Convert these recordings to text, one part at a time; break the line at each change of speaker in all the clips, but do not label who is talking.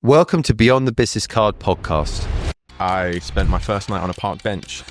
Welcome to Beyond the Business Card podcast.
I spent my first night on a park bench,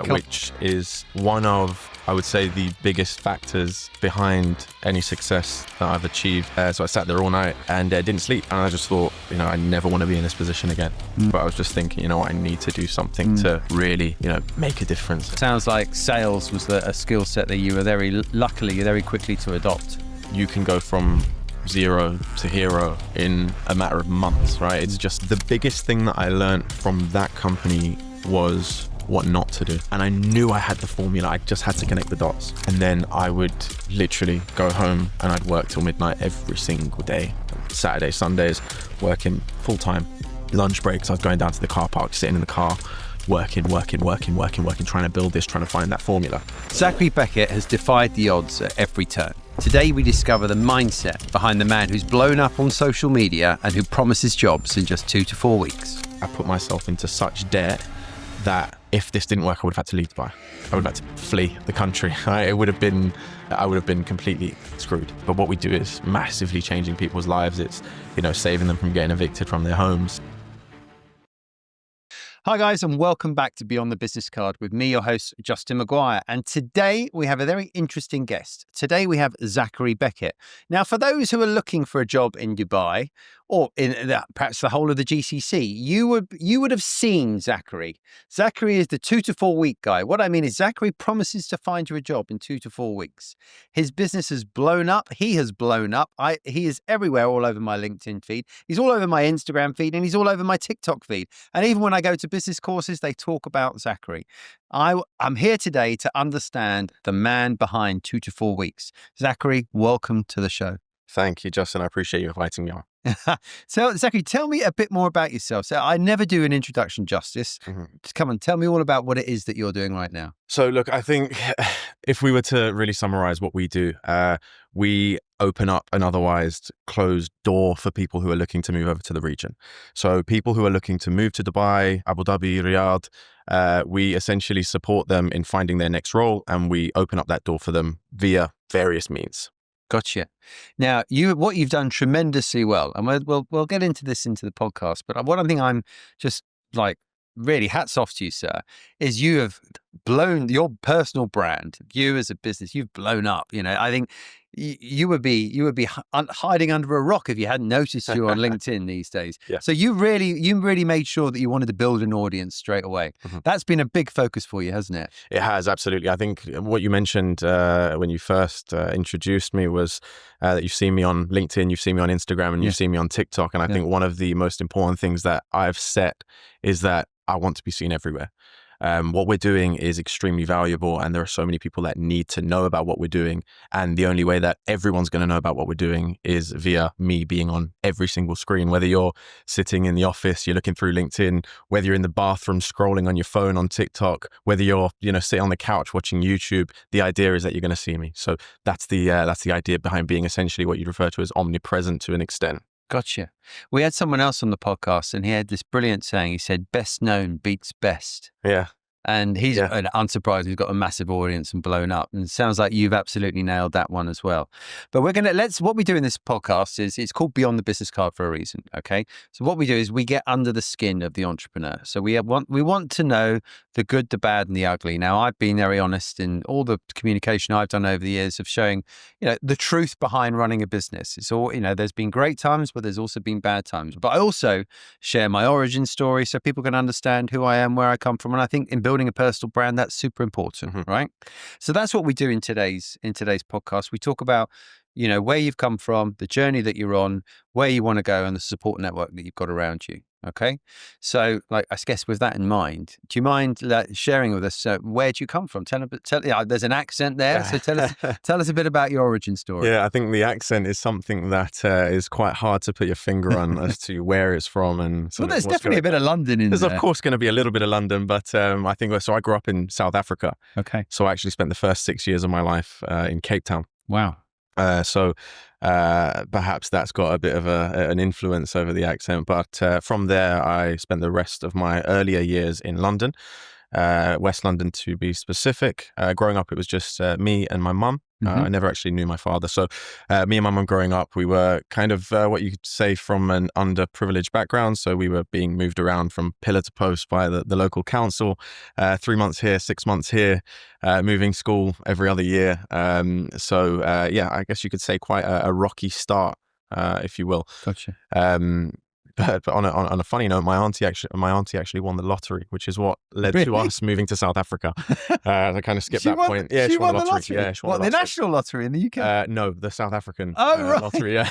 which is one of, I would say, the biggest factors behind any success that I've achieved. So I sat there all night and didn't sleep. And I just thought, I never want to be in this position again. But I was just thinking, I need to do something to really, make a difference.
Sounds like sales was a skill set that you were very quickly to adopt.
You can go from zero to hero in a matter of months, right? It's just the biggest thing that I learned from that company was what not to do. And I knew I had the formula. I just had to connect the dots. And then I would literally go home and I'd work till midnight every single day. Saturdays, Sundays, working full time. Lunch breaks, I was going down to the car park, sitting in the car, working, trying to build this, trying to find that formula.
Zachary Beckett has defied the odds at every turn. Today we discover the mindset behind the man who's blown up on social media and who promises jobs in just 2 to 4 weeks.
I put myself into such debt that if this didn't work, I would have had to leave Dubai. I would have had to flee the country. I would have been completely screwed. But what we do is massively changing people's lives. It's, saving them from getting evicted from their homes.
Hi guys, and welcome back to Beyond the Business Card with me, your host, Justin Maguire. And today we have a very interesting guest. Today we have Zachary Beckett. Now, for those who are looking for a job in Dubai or in perhaps the whole of the GCC, you would have seen Zachary. Zachary is the 2 to 4 week guy. What I mean is Zachary promises to find you a job in 2 to 4 weeks. His business has blown up. He has blown up. He is everywhere, all over my LinkedIn feed. He's all over my Instagram feed, and he's all over my TikTok feed. And even when I go to business courses, they talk about Zachary. I'm here today to understand the man behind 2 to 4 weeks. Zachary, welcome to the show.
Thank you, Justin. I appreciate you inviting me on.
So, Zachary, tell me a bit more about yourself. So I never do an introduction justice. Just come on, tell me all about what it is that you're doing right now.
So look, I think if we were to really summarize what we do, we open up an otherwise closed door for people who are looking to move over to the region. So people who are looking to move to Dubai, Abu Dhabi, Riyadh, we essentially support them in finding their next role, and we open up that door for them via various means.
Gotcha. Now, what you've done tremendously well, and we'll get into this into the podcast, but one thing I'm just like really hats off to you, sir, is you have blown your personal brand. You as a business, you've blown up. I think you would be hiding under a rock if you hadn't noticed you on LinkedIn these days.
Yeah.
So you really made sure that you wanted to build an audience straight away. That's been a big focus for you, hasn't it?
It has, absolutely. I think what you mentioned when you first introduced me was that you've seen me on LinkedIn, you've seen me on Instagram, and you've seen me on TikTok. And I think one of the most important things that I've set is that I want to be seen everywhere. What we're doing is extremely valuable, and there are so many people that need to know about what we're doing. And the only way that everyone's going to know about what we're doing is via me being on every single screen. Whether you're sitting in the office, you're looking through LinkedIn, whether you're in the bathroom scrolling on your phone on TikTok, whether you're sitting on the couch watching YouTube, the idea is that you're going to see me. So that's the idea behind being essentially what you'd refer to as omnipresent to an extent.
Gotcha. We had someone else on the podcast, and he had this brilliant saying. He said, "Best known beats best."
Yeah.
And he's unsurprised. He's got a massive audience and blown up. And it sounds like you've absolutely nailed that one as well. But what we do in this podcast is it's called Beyond the Business Card for a reason. Okay. So what we do is we get under the skin of the entrepreneur. So we want to know the good, the bad, and the ugly. Now, I've been very honest in all the communication I've done over the years of showing, the truth behind running a business. It's all, there's been great times, but there's also been bad times. But I also share my origin story so people can understand who I am, where I come from. And I think in building a personal brand, that's super important, right? So that's what we do in today's podcast. We talk about, where you've come from, the journey that you're on, where you want to go, and the support network that you've got around you. Okay. So I guess with that in mind, do you mind sharing with us, where do you come from? Tell there's an accent there. So tell us a bit about your origin story.
Yeah, I think the accent is something that is quite hard to put your finger on as to where it's from. And
there's definitely a bit of London in there.
There's of course going to be a little bit of London, but I think, so I grew up in South Africa.
Okay.
So I actually spent the first 6 years of my life in Cape Town.
Wow.
So perhaps that's got a bit of an influence over the accent. But from there, I spent the rest of my earlier years in London. West London to be specific. Growing up, it was just me and my mum. I never actually knew my father. So me and my mum growing up, we were kind of what you could say from an underprivileged background. So we were being moved around from pillar to post by the local council, 3 months here, 6 months here, moving school every other year. Yeah, I guess you could say quite a rocky start, if you will.
Gotcha.
But on a funny note, my auntie actually won the lottery, which is what led to us moving to South Africa. I kind of skipped that point. Yeah,
she won the lottery.
Yeah, she won
the national lottery in the UK?
No, the South African
right.
lottery. Yeah.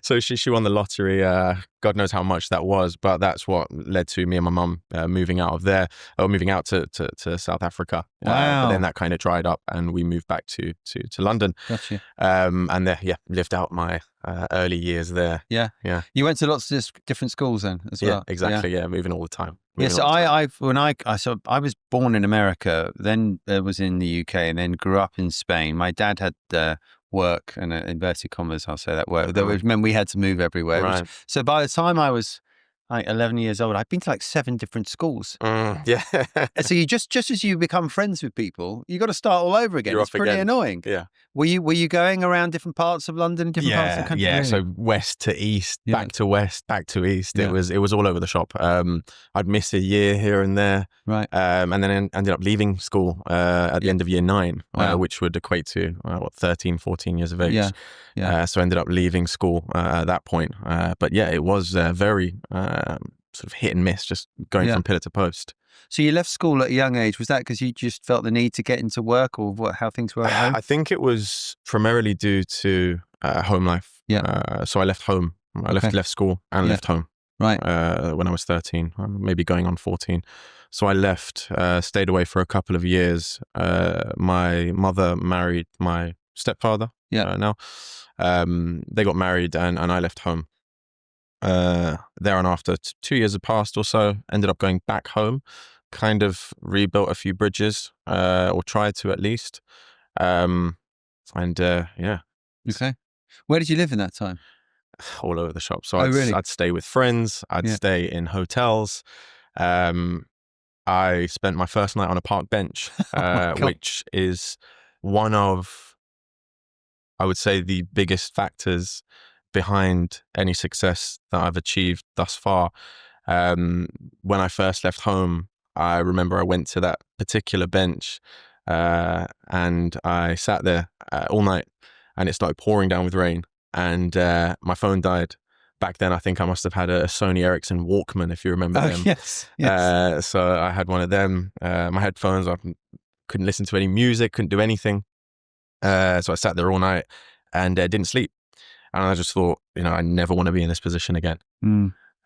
So she won the lottery. God knows how much that was, but that's what led to me and my mum moving out to South Africa.
Wow.
But then that kind of dried up, and we moved back to London.
Gotcha.
And there, lived out my early years there.
Yeah. You went to lots of different schools then as well.
Yeah, exactly. Yeah, moving all the time.
So I was born in America, then was in the UK, and then grew up in Spain. My dad had work, and inverted commas, I'll say that word. That meant we had to move everywhere.
Right.
So by the time I was like 11 years old, I'd been to like 7 different schools.
Yeah.
So you just as you become friends with people, you got to start all over again.
You're
it's pretty annoying.
Yeah.
Were you going around different parts of London, different parts of the country?
Yeah.
Really?
So west to east, back to west, back to east.
Yeah.
It was all over the shop. I'd miss a year here and there.
Right.
And then ended up leaving school at the end of year 9,
Wow.
which would equate to 13, 14 years of age.
Yeah.
So ended up leaving school at that point. But yeah, it was very sort of hit and miss, just going from pillar to post.
So you left school at a young age. Was that because you just felt the need to get into work, or how things were at home?
I think it was primarily due to home life.
Yeah.
So I left home. I left school and left home.
Right.
When I was 13, maybe going on 14. So I left, stayed away for a couple of years. My mother married my stepfather. Now. They got married, and I left home. There and after 2 years had passed or so, ended up going back home, kind of rebuilt a few bridges, or tried to at least. Yeah.
Okay. Where did you live in that time?
All over the shop. So
really?
I'd stay with friends. I'd stay in hotels. I spent my first night on a park bench, which is one of, I would say, the biggest factors behind any success that I've achieved thus far. When I first left home, I remember I went to that particular bench, and I sat there all night, and it started pouring down with rain, and my phone died. Back then, I think I must have had a Sony Ericsson Walkman, if you remember them.
Yes.
So I had one of them. My headphones, I couldn't listen to any music, couldn't do anything. So I sat there all night and didn't sleep. And I just thought, I never want to be in this position again.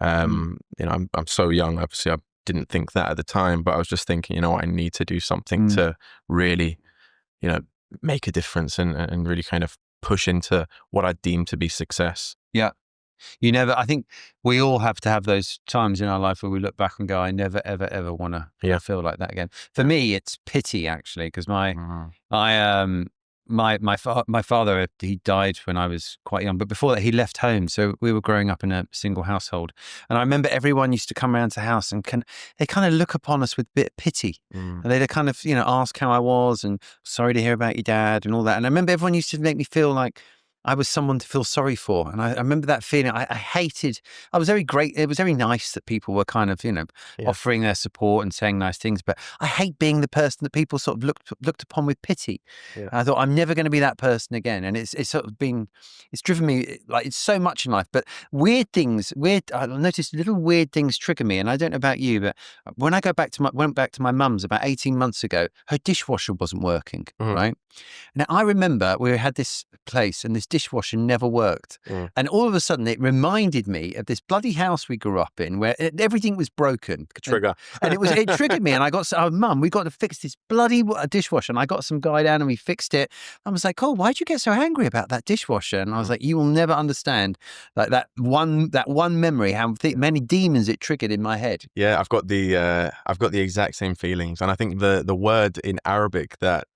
I'm so young. Obviously, I didn't think that at the time, but I was just thinking, I need to do something to really, make a difference and really kind of push into what I deem to be success.
Yeah. I think we all have to have those times in our life where we look back and go, I never, ever, ever want to feel like that again. For me, it's pity, actually, because my father, he died when I was quite young, but before that he left home. So we were growing up in a single household. And I remember everyone used to come around to the house and they kind of look upon us with a bit of pity. And they'd kind of, ask how I was and sorry to hear about your dad and all that. And I remember everyone used to make me feel like I was someone to feel sorry for. And I remember that feeling. I hated, I was very great. It was very nice that people were kind of, offering their support and saying nice things. But I hate being the person that people sort of looked upon with pity. Yeah. I thought, I'm never going to be that person again. And it's sort of it's driven me, like, it's so much in life. But I noticed little weird things trigger me. And I don't know about you, but when I went back to my mum's about 18 months ago, her dishwasher wasn't working, right? Now, I remember we had this place and this dishwasher never worked. And all of a sudden it reminded me of this bloody house we grew up in where everything was broken.
Trigger.
And it triggered me, and I got, Mum, we got to fix this bloody dishwasher. And I got some guy down and we fixed it. I was like, oh, why'd you get so angry about that dishwasher? And I was like, you will never understand that one memory, how many demons it triggered in my head.
Yeah, I've got the exact same feelings. And I think the word in Arabic that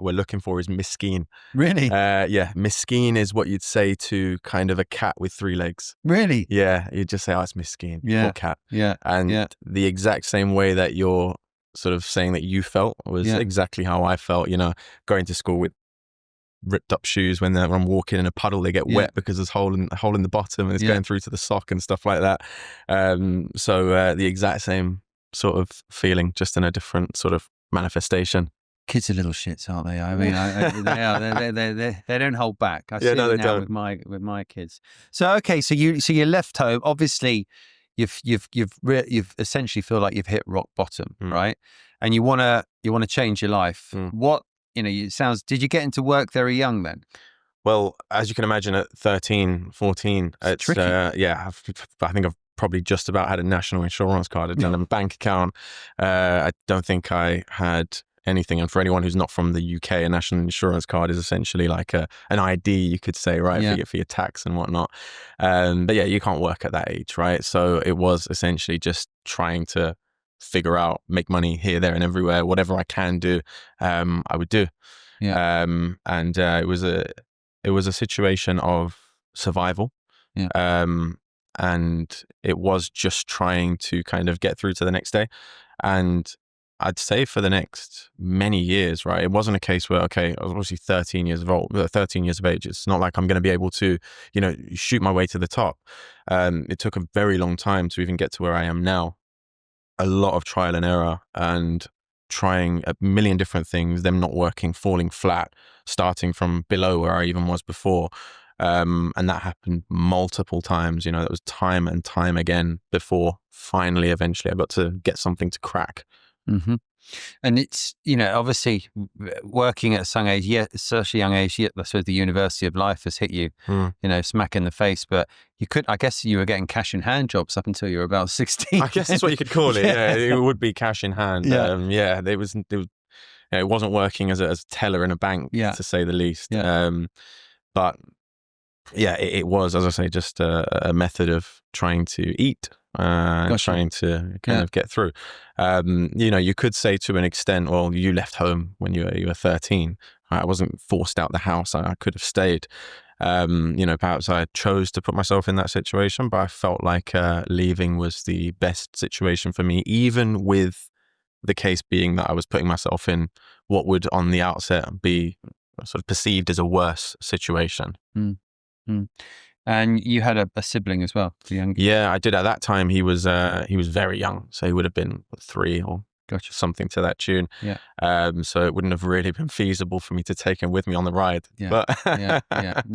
we're looking for is miskeen.
Really?
Yeah, miskeen is what you'd say to kind of a cat with 3 legs.
Really?
Yeah, you'd just say, oh, it's miskeen,
yeah.
poor cat.
Yeah.
And the exact same way that you're sort of saying that you felt was exactly how I felt, going to school with ripped up shoes. When I'm walking in a puddle, they get wet because there's a hole in the bottom and it's going through to the sock and stuff like that. So the exact same sort of feeling, just in a different sort of manifestation.
Kids are little shits, aren't they? I mean, they are. They don't hold back. I see it now with my kids. So okay, so you left home. Obviously, you've essentially feel like you've hit rock bottom, right? And you wanna change your life. What it sounds. Did you get into work very young then?
Well, as you can imagine, at 13, 14, it's
tricky.
I think I've probably just about had a national insurance card. I'd done a bank account. I don't think I had anything. And for anyone who's not from the UK, a national insurance card is essentially like an ID, you could say, right, for your tax and whatnot. But yeah, you can't work at that age, right? So it was essentially just trying to figure out, make money here, there, and everywhere. Whatever I can do, I would do.
Yeah.
And it was a situation of survival.
Yeah.
And it was just trying to kind of get through to the next day. And I'd say for the next many years, right, it wasn't a case where, okay, I was obviously 13 years of age. It's not like I'm going to be able to, shoot my way to the top. It took a very long time to even get to where I am now. A lot of trial and error and trying a million different things, them not working, falling flat, starting from below where I even was before. And that happened multiple times. That was time and time again before finally, eventually I got to get something to crack.
Mm-hmm. And it's, obviously working at such a young age, I suppose the university of life has hit you, smack in the face. But I guess you were getting cash in hand jobs up until you were about 16.
I guess that's what you could call it. Yeah, it would be cash in hand. It wasn't working as a teller in a bank, to say the least. But yeah, it was, as I say, just a method of trying to eat. Trying to kind of get through. You could say to an extent, well, you left home when you were 13. I wasn't forced out the house. I could have stayed. Perhaps I chose to put myself in that situation, but I felt like leaving was the best situation for me, even with the case being that I was putting myself in what would on the outset be sort of perceived as a worse situation.
And you had a sibling as well, the youngest.
Yeah, I did. At that time, he was very young, so he would have been 3 or something to that tune.
Yeah.
So it wouldn't have really been feasible for me to take him with me on the ride.
Yeah.
But
I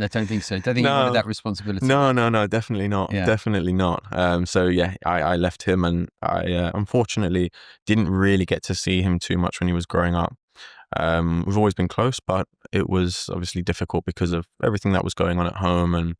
don't think so. Don't think you wanted that responsibility.
No, definitely not.
Yeah.
Definitely not. So yeah, I left him, and I unfortunately didn't really get to see him too much when he was growing up. We've always been close, but it was obviously difficult because of everything that was going on at home. And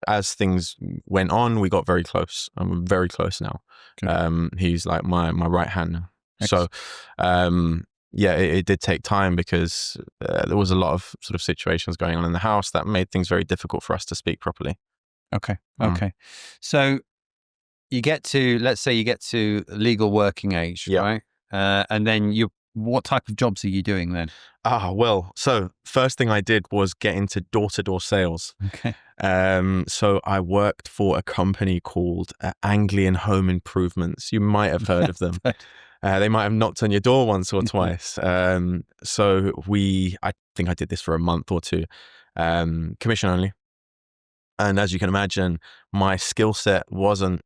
as things went on, we got very close, and we're very close now. Okay. He's like my right hand now. Excellent. So it did take time because there was a lot of sort of situations going on in the house that made things very difficult for us to speak properly.
Okay. So let's say you get to legal working age, right? And then what type of jobs are you doing then?
So first thing I did was get into door-to-door sales.
Okay.
So I worked for a company called Anglian Home Improvements. You might have heard of them. They might have knocked on your door once or twice. So I think I did this for a month or two, commission only. And as you can imagine, my skill set wasn't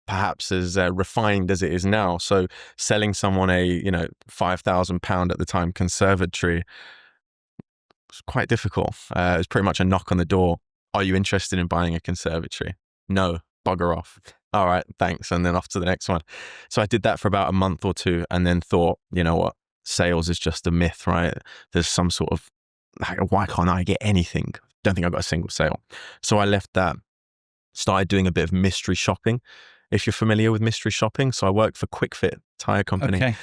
perhaps as refined as it is now. So selling someone a £5,000 at the time conservatory was quite difficult. It was pretty much a knock on the door. Are you interested in buying a conservatory? No, bugger off. All right, thanks. And then off to the next one. So I did that for about a month or two, and then thought, you know what, sales is just a myth, right? There's some sort of, why can't I get anything? Don't think I got a single sale. So I left that, started doing a bit of mystery shopping. If you're familiar with mystery shopping. So I worked for Quick Fit tire company,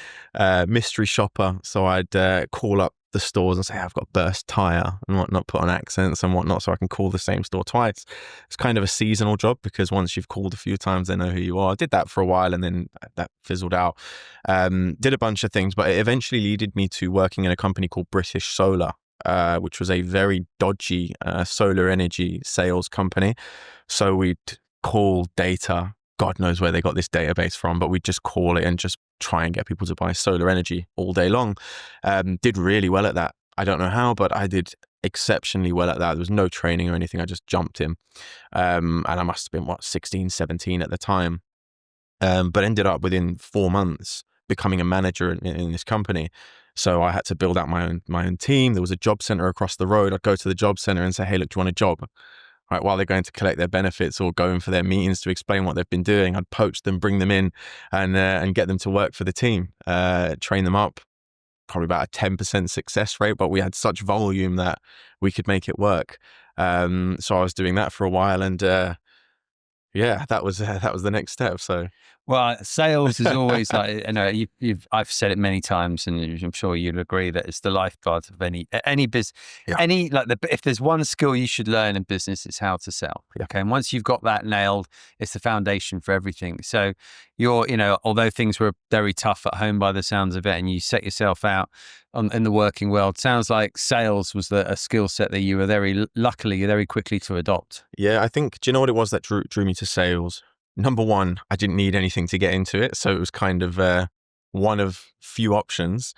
mystery shopper. So I'd call up the stores and say, I've got burst tire and whatnot, put on accents and whatnot, so I can call the same store twice. It's kind of a seasonal job because once you've called a few times, they know who you are. I did that for a while, and then that fizzled out. Did a bunch of things, but it eventually led me to working in a company called British Solar, which was a very dodgy solar energy sales company. So we'd call data God knows where they got this database from, but we'd just call it and just try and get people to buy solar energy all day long. Did really well at that. I don't know how, but I did exceptionally well at that. There was no training or anything. I just jumped in. And I must have been, 16, 17 at the time. But ended up within 4 months becoming a manager in this company. So I had to build out my own team. There was a job center across the road. I'd go to the job center and say, hey, look, do you want a job? Right, while they're going to collect their benefits or going for their meetings to explain what they've been doing, I'd poach them, bring them in, and get them to work for the team, train them up. Probably about a 10% success rate, but we had such volume that we could make it work. So I was doing that for a while, and yeah, that was the next step. So.
Well, sales is always like, I've said it many times, and I'm sure you'll agree that it's the lifeblood of any business.
Yeah.
If there's one skill you should learn in business, it's how to sell.
Yeah.
Okay, and once you've got that nailed, it's the foundation for everything. So although things were very tough at home by the sounds of it, and you set yourself out in the working world, sounds like sales was a skill set that you were very quickly to adopt.
Yeah, I think. Do you know what it was that drew me to sales? Number one, I didn't need anything to get into it. So it was kind of one of few options.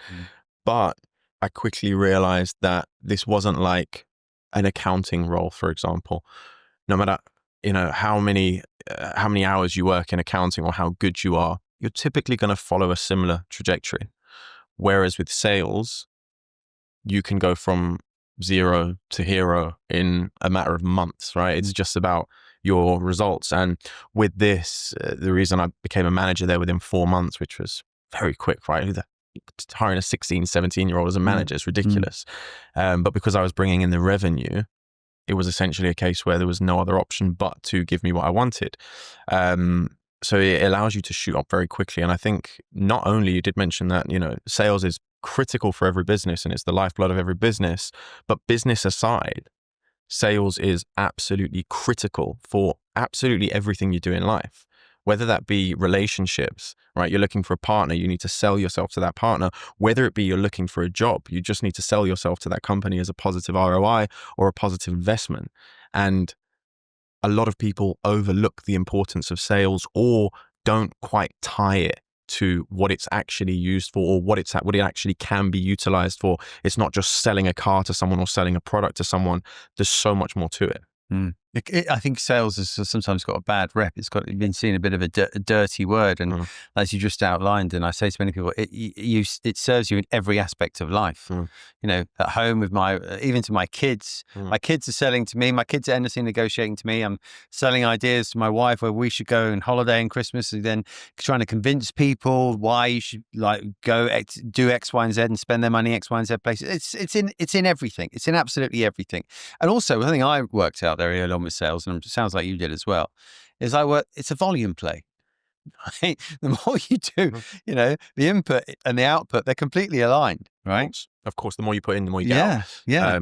But I quickly realized that this wasn't like an accounting role, for example. No matter, how many hours you work in accounting or how good you are, you're typically going to follow a similar trajectory. Whereas with sales, you can go from 0 to hero in a matter of months, right? It's just about your results. And with this, the reason I became a manager there within 4 months, which was very quick, right? Hiring a 16, 17-year-old as a manager is ridiculous. But because I was bringing in the revenue, it was essentially a case where there was no other option but to give me what I wanted. So it allows you to shoot up very quickly. And I think not only, you did mention that, sales is critical for every business and it's the lifeblood of every business, but business aside, sales is absolutely critical for absolutely everything you do in life, whether that be relationships, right? You're looking for a partner, you need to sell yourself to that partner. Whether it be you're looking for a job, you just need to sell yourself to that company as a positive ROI or a positive investment. And a lot of people overlook the importance of sales or don't quite tie it to what it's actually used for or what it actually can be utilized for. It's not just selling a car to someone or selling a product to someone. There's so much more to it.
I think sales has sometimes got a bad rep. It's been seen a bit of a dirty word, and as you just outlined, and I say to many people, it serves you in every aspect of life. At home with even to my kids. My kids are selling to me. My kids are endlessly negotiating to me. I'm selling ideas to my wife where we should go on holiday and Christmas, and then trying to convince people why you should do X, Y, and Z and spend their money X, Y, and Z places. It's in everything. It's in absolutely everything. And also, I think I worked out very early on with sales, and it sounds like you did as well, is it's a volume play. Right? The more you do, the input and the output, they're completely aligned, right?
Of course, the more you put in, the more you get out.
Yeah.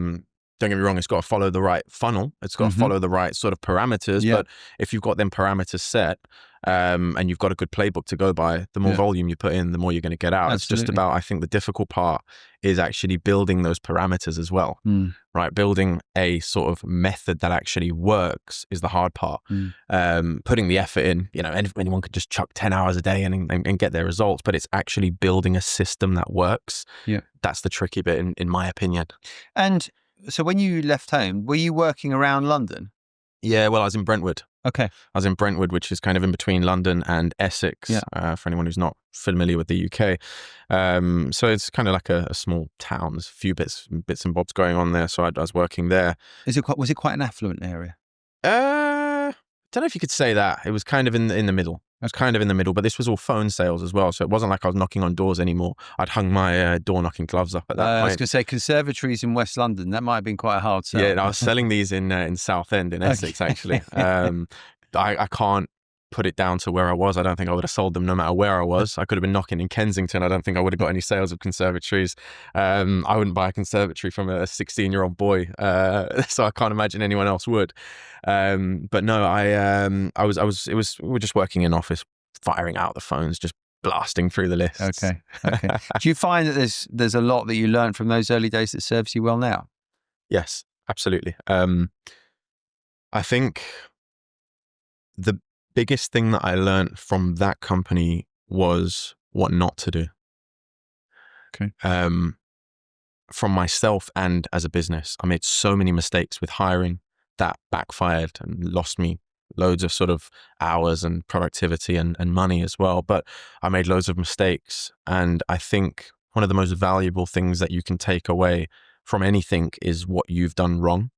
Don't get me wrong, it's got to follow the right funnel. It's got to follow the right sort of parameters. But if you've got them parameters set and you've got a good playbook to go by, the more volume you put in, the more you're going to get out. Absolutely. It's just about, I think the difficult part is actually building those parameters as well, right? Building a sort of method that actually works is the hard part. Putting the effort in, anyone could just chuck 10 hours a day and get their results, but it's actually building a system that works. Yeah. That's the tricky bit in my opinion.
And so when you left home, were you working around London?
Yeah, well, I was in Brentwood.
Okay.
I was in Brentwood, which is kind of in between London and Essex, for anyone who's not familiar with the UK. So it's kind of like a small town. There's a few bits and bobs going on there. So I was working there.
Was it quite an affluent area?
I don't know if you could say that. It was kind of in the middle. It was kind of in the middle, but this was all phone sales as well. So it wasn't like I was knocking on doors anymore. I'd hung my door knocking gloves up at that point.
I was going to say conservatories in West London. That might have been quite a hard sell.
Yeah, I was selling these in Southend in Essex, actually. I can't put it down to where I was. I don't think I would have sold them no matter where I was. I could have been knocking in Kensington. I don't think I would have got any sales of conservatories. I wouldn't buy a conservatory from a 16-year-old boy. So I can't imagine anyone else would. But no, we were just working in office, firing out the phones, just blasting through the lists.
Okay. Do you find that there's a lot that you learned from those early days that serves you well now?
Yes, absolutely. I think the biggest thing that I learned from that company was what not to do.
Okay.
From myself and as a business, I made so many mistakes with hiring that backfired and lost me loads of sort of hours and productivity and money as well. But I made loads of mistakes. And I think one of the most valuable things that you can take away from anything is what you've done wrong,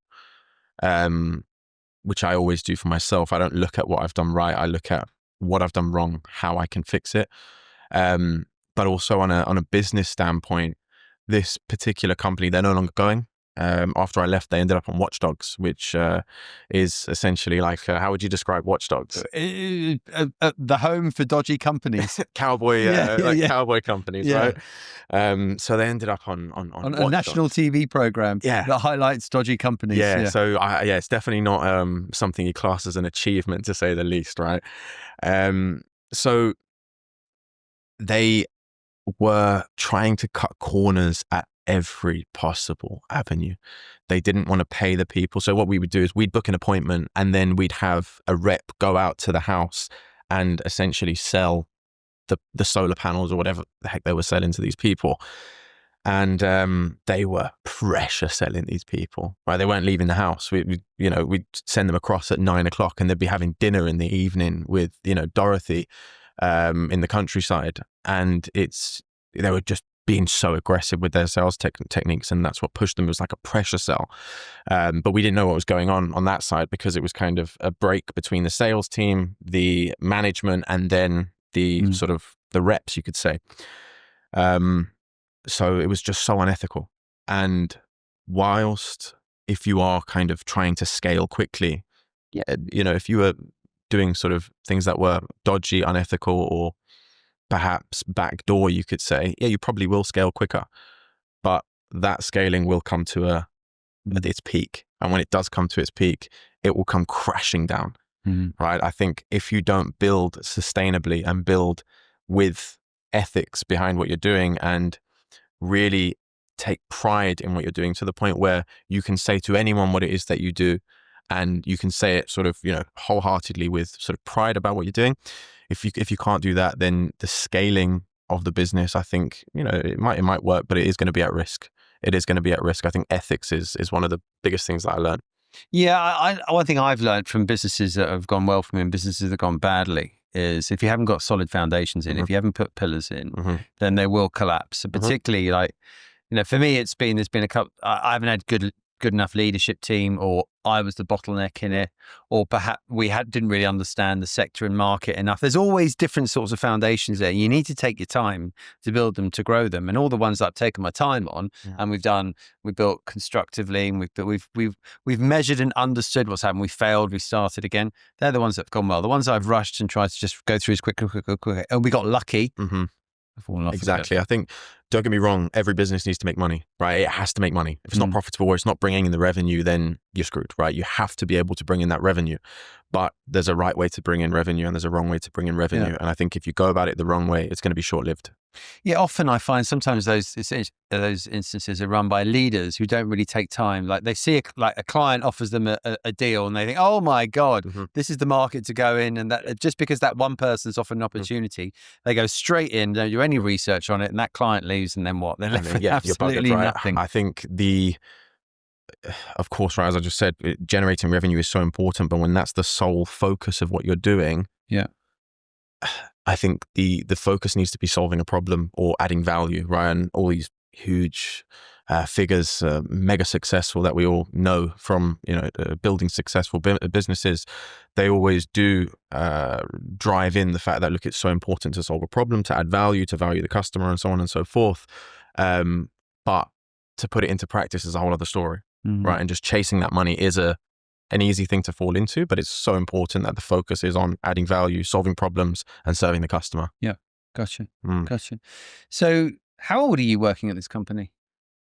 which I always do for myself. I don't look at what I've done right. I look at what I've done wrong, how I can fix it. But also on a business standpoint, this particular company, they're no longer going. After I left, they ended up on Watchdogs, which is essentially like, how would you describe Watchdogs?
The home for dodgy companies.
Cowboy, cowboy companies,
Yeah.
right? So they ended up on
a national TV program that highlights dodgy companies.
Yeah. So it's definitely not something you class as an achievement, to say the least, right? So they were trying to cut corners at every possible avenue. They didn't want to pay the people. So what we would do is we'd book an appointment and then we'd have a rep go out to the house and essentially sell the solar panels or whatever the heck they were selling to these people. And they were pressure selling these people, right? They weren't leaving the house. We'd send them across at 9 o'clock and they'd be having dinner in the evening with, Dorothy in the countryside. And they were just being so aggressive with their sales techniques, and that's what pushed them. It was like a pressure sell. But we didn't know what was going on that side, because it was kind of a break between the sales team, the management, and then the sort of the reps, you could say. So it was just so unethical. And whilst if you are kind of trying to scale quickly, if you were doing sort of things that were dodgy, unethical, or perhaps backdoor, you could say, you probably will scale quicker, but that scaling will come to its peak. And when it does come to its peak, it will come crashing down, right? I think if you don't build sustainably and build with ethics behind what you're doing and really take pride in what you're doing to the point where you can say to anyone what it is that you do, and you can say it sort of, wholeheartedly with sort of pride about what you're doing. If you can't do that, then the scaling of the business, I think, it might work, but it is going to be at risk. It is going to be at risk. I think ethics is one of the biggest things that I learned.
Yeah, one thing I've learned from businesses that have gone well for me and businesses that have gone badly is if you haven't got solid foundations in, if you haven't put pillars in, then they will collapse. So particularly like, for me, there's been a couple, I haven't had good enough leadership team, or I was the bottleneck in it, or perhaps we didn't really understand the sector and market enough. There's always different sorts of foundations there. You need to take your time to build them, to grow them. And all the ones that I've taken my time on, and we built constructively, and we've measured and understood what's happened. We failed, we started again. They're the ones that have gone well. The ones I've rushed and tried to just go through as quick, and we got lucky.
Exactly. I think, don't get me wrong, every business needs to make money, right? It has to make money. If it's not profitable or it's not bringing in the revenue, then you're screwed, right? You have to be able to bring in that revenue. But there's a right way to bring in revenue and there's a wrong way to bring in revenue. And I think if you go about it the wrong way, it's going to be short-lived.
Yeah, often I find sometimes those instances are run by leaders who don't really take time. Like they see a client offers them a deal and they think, oh my God, this is the market to go in. And that just because that one person's offered an opportunity, they go straight in, don't do any research on it, and that client leaves, and then what? They're left with absolutely nothing.
I think of course, right, as I just said, generating revenue is so important, but when that's the sole focus of what you're doing, I think the focus needs to be solving a problem or adding value, right? And all these huge figures, mega successful that we all know from, building successful businesses, they always do drive in the fact that, look, it's so important to solve a problem, to add value, to value the customer, and so on and so forth. But to put it into practice is a whole other story, right? And just chasing that money is an easy thing to fall into, but it's so important that the focus is on adding value, solving problems, and serving the customer.
Yeah, gotcha. So how old are you working at this company,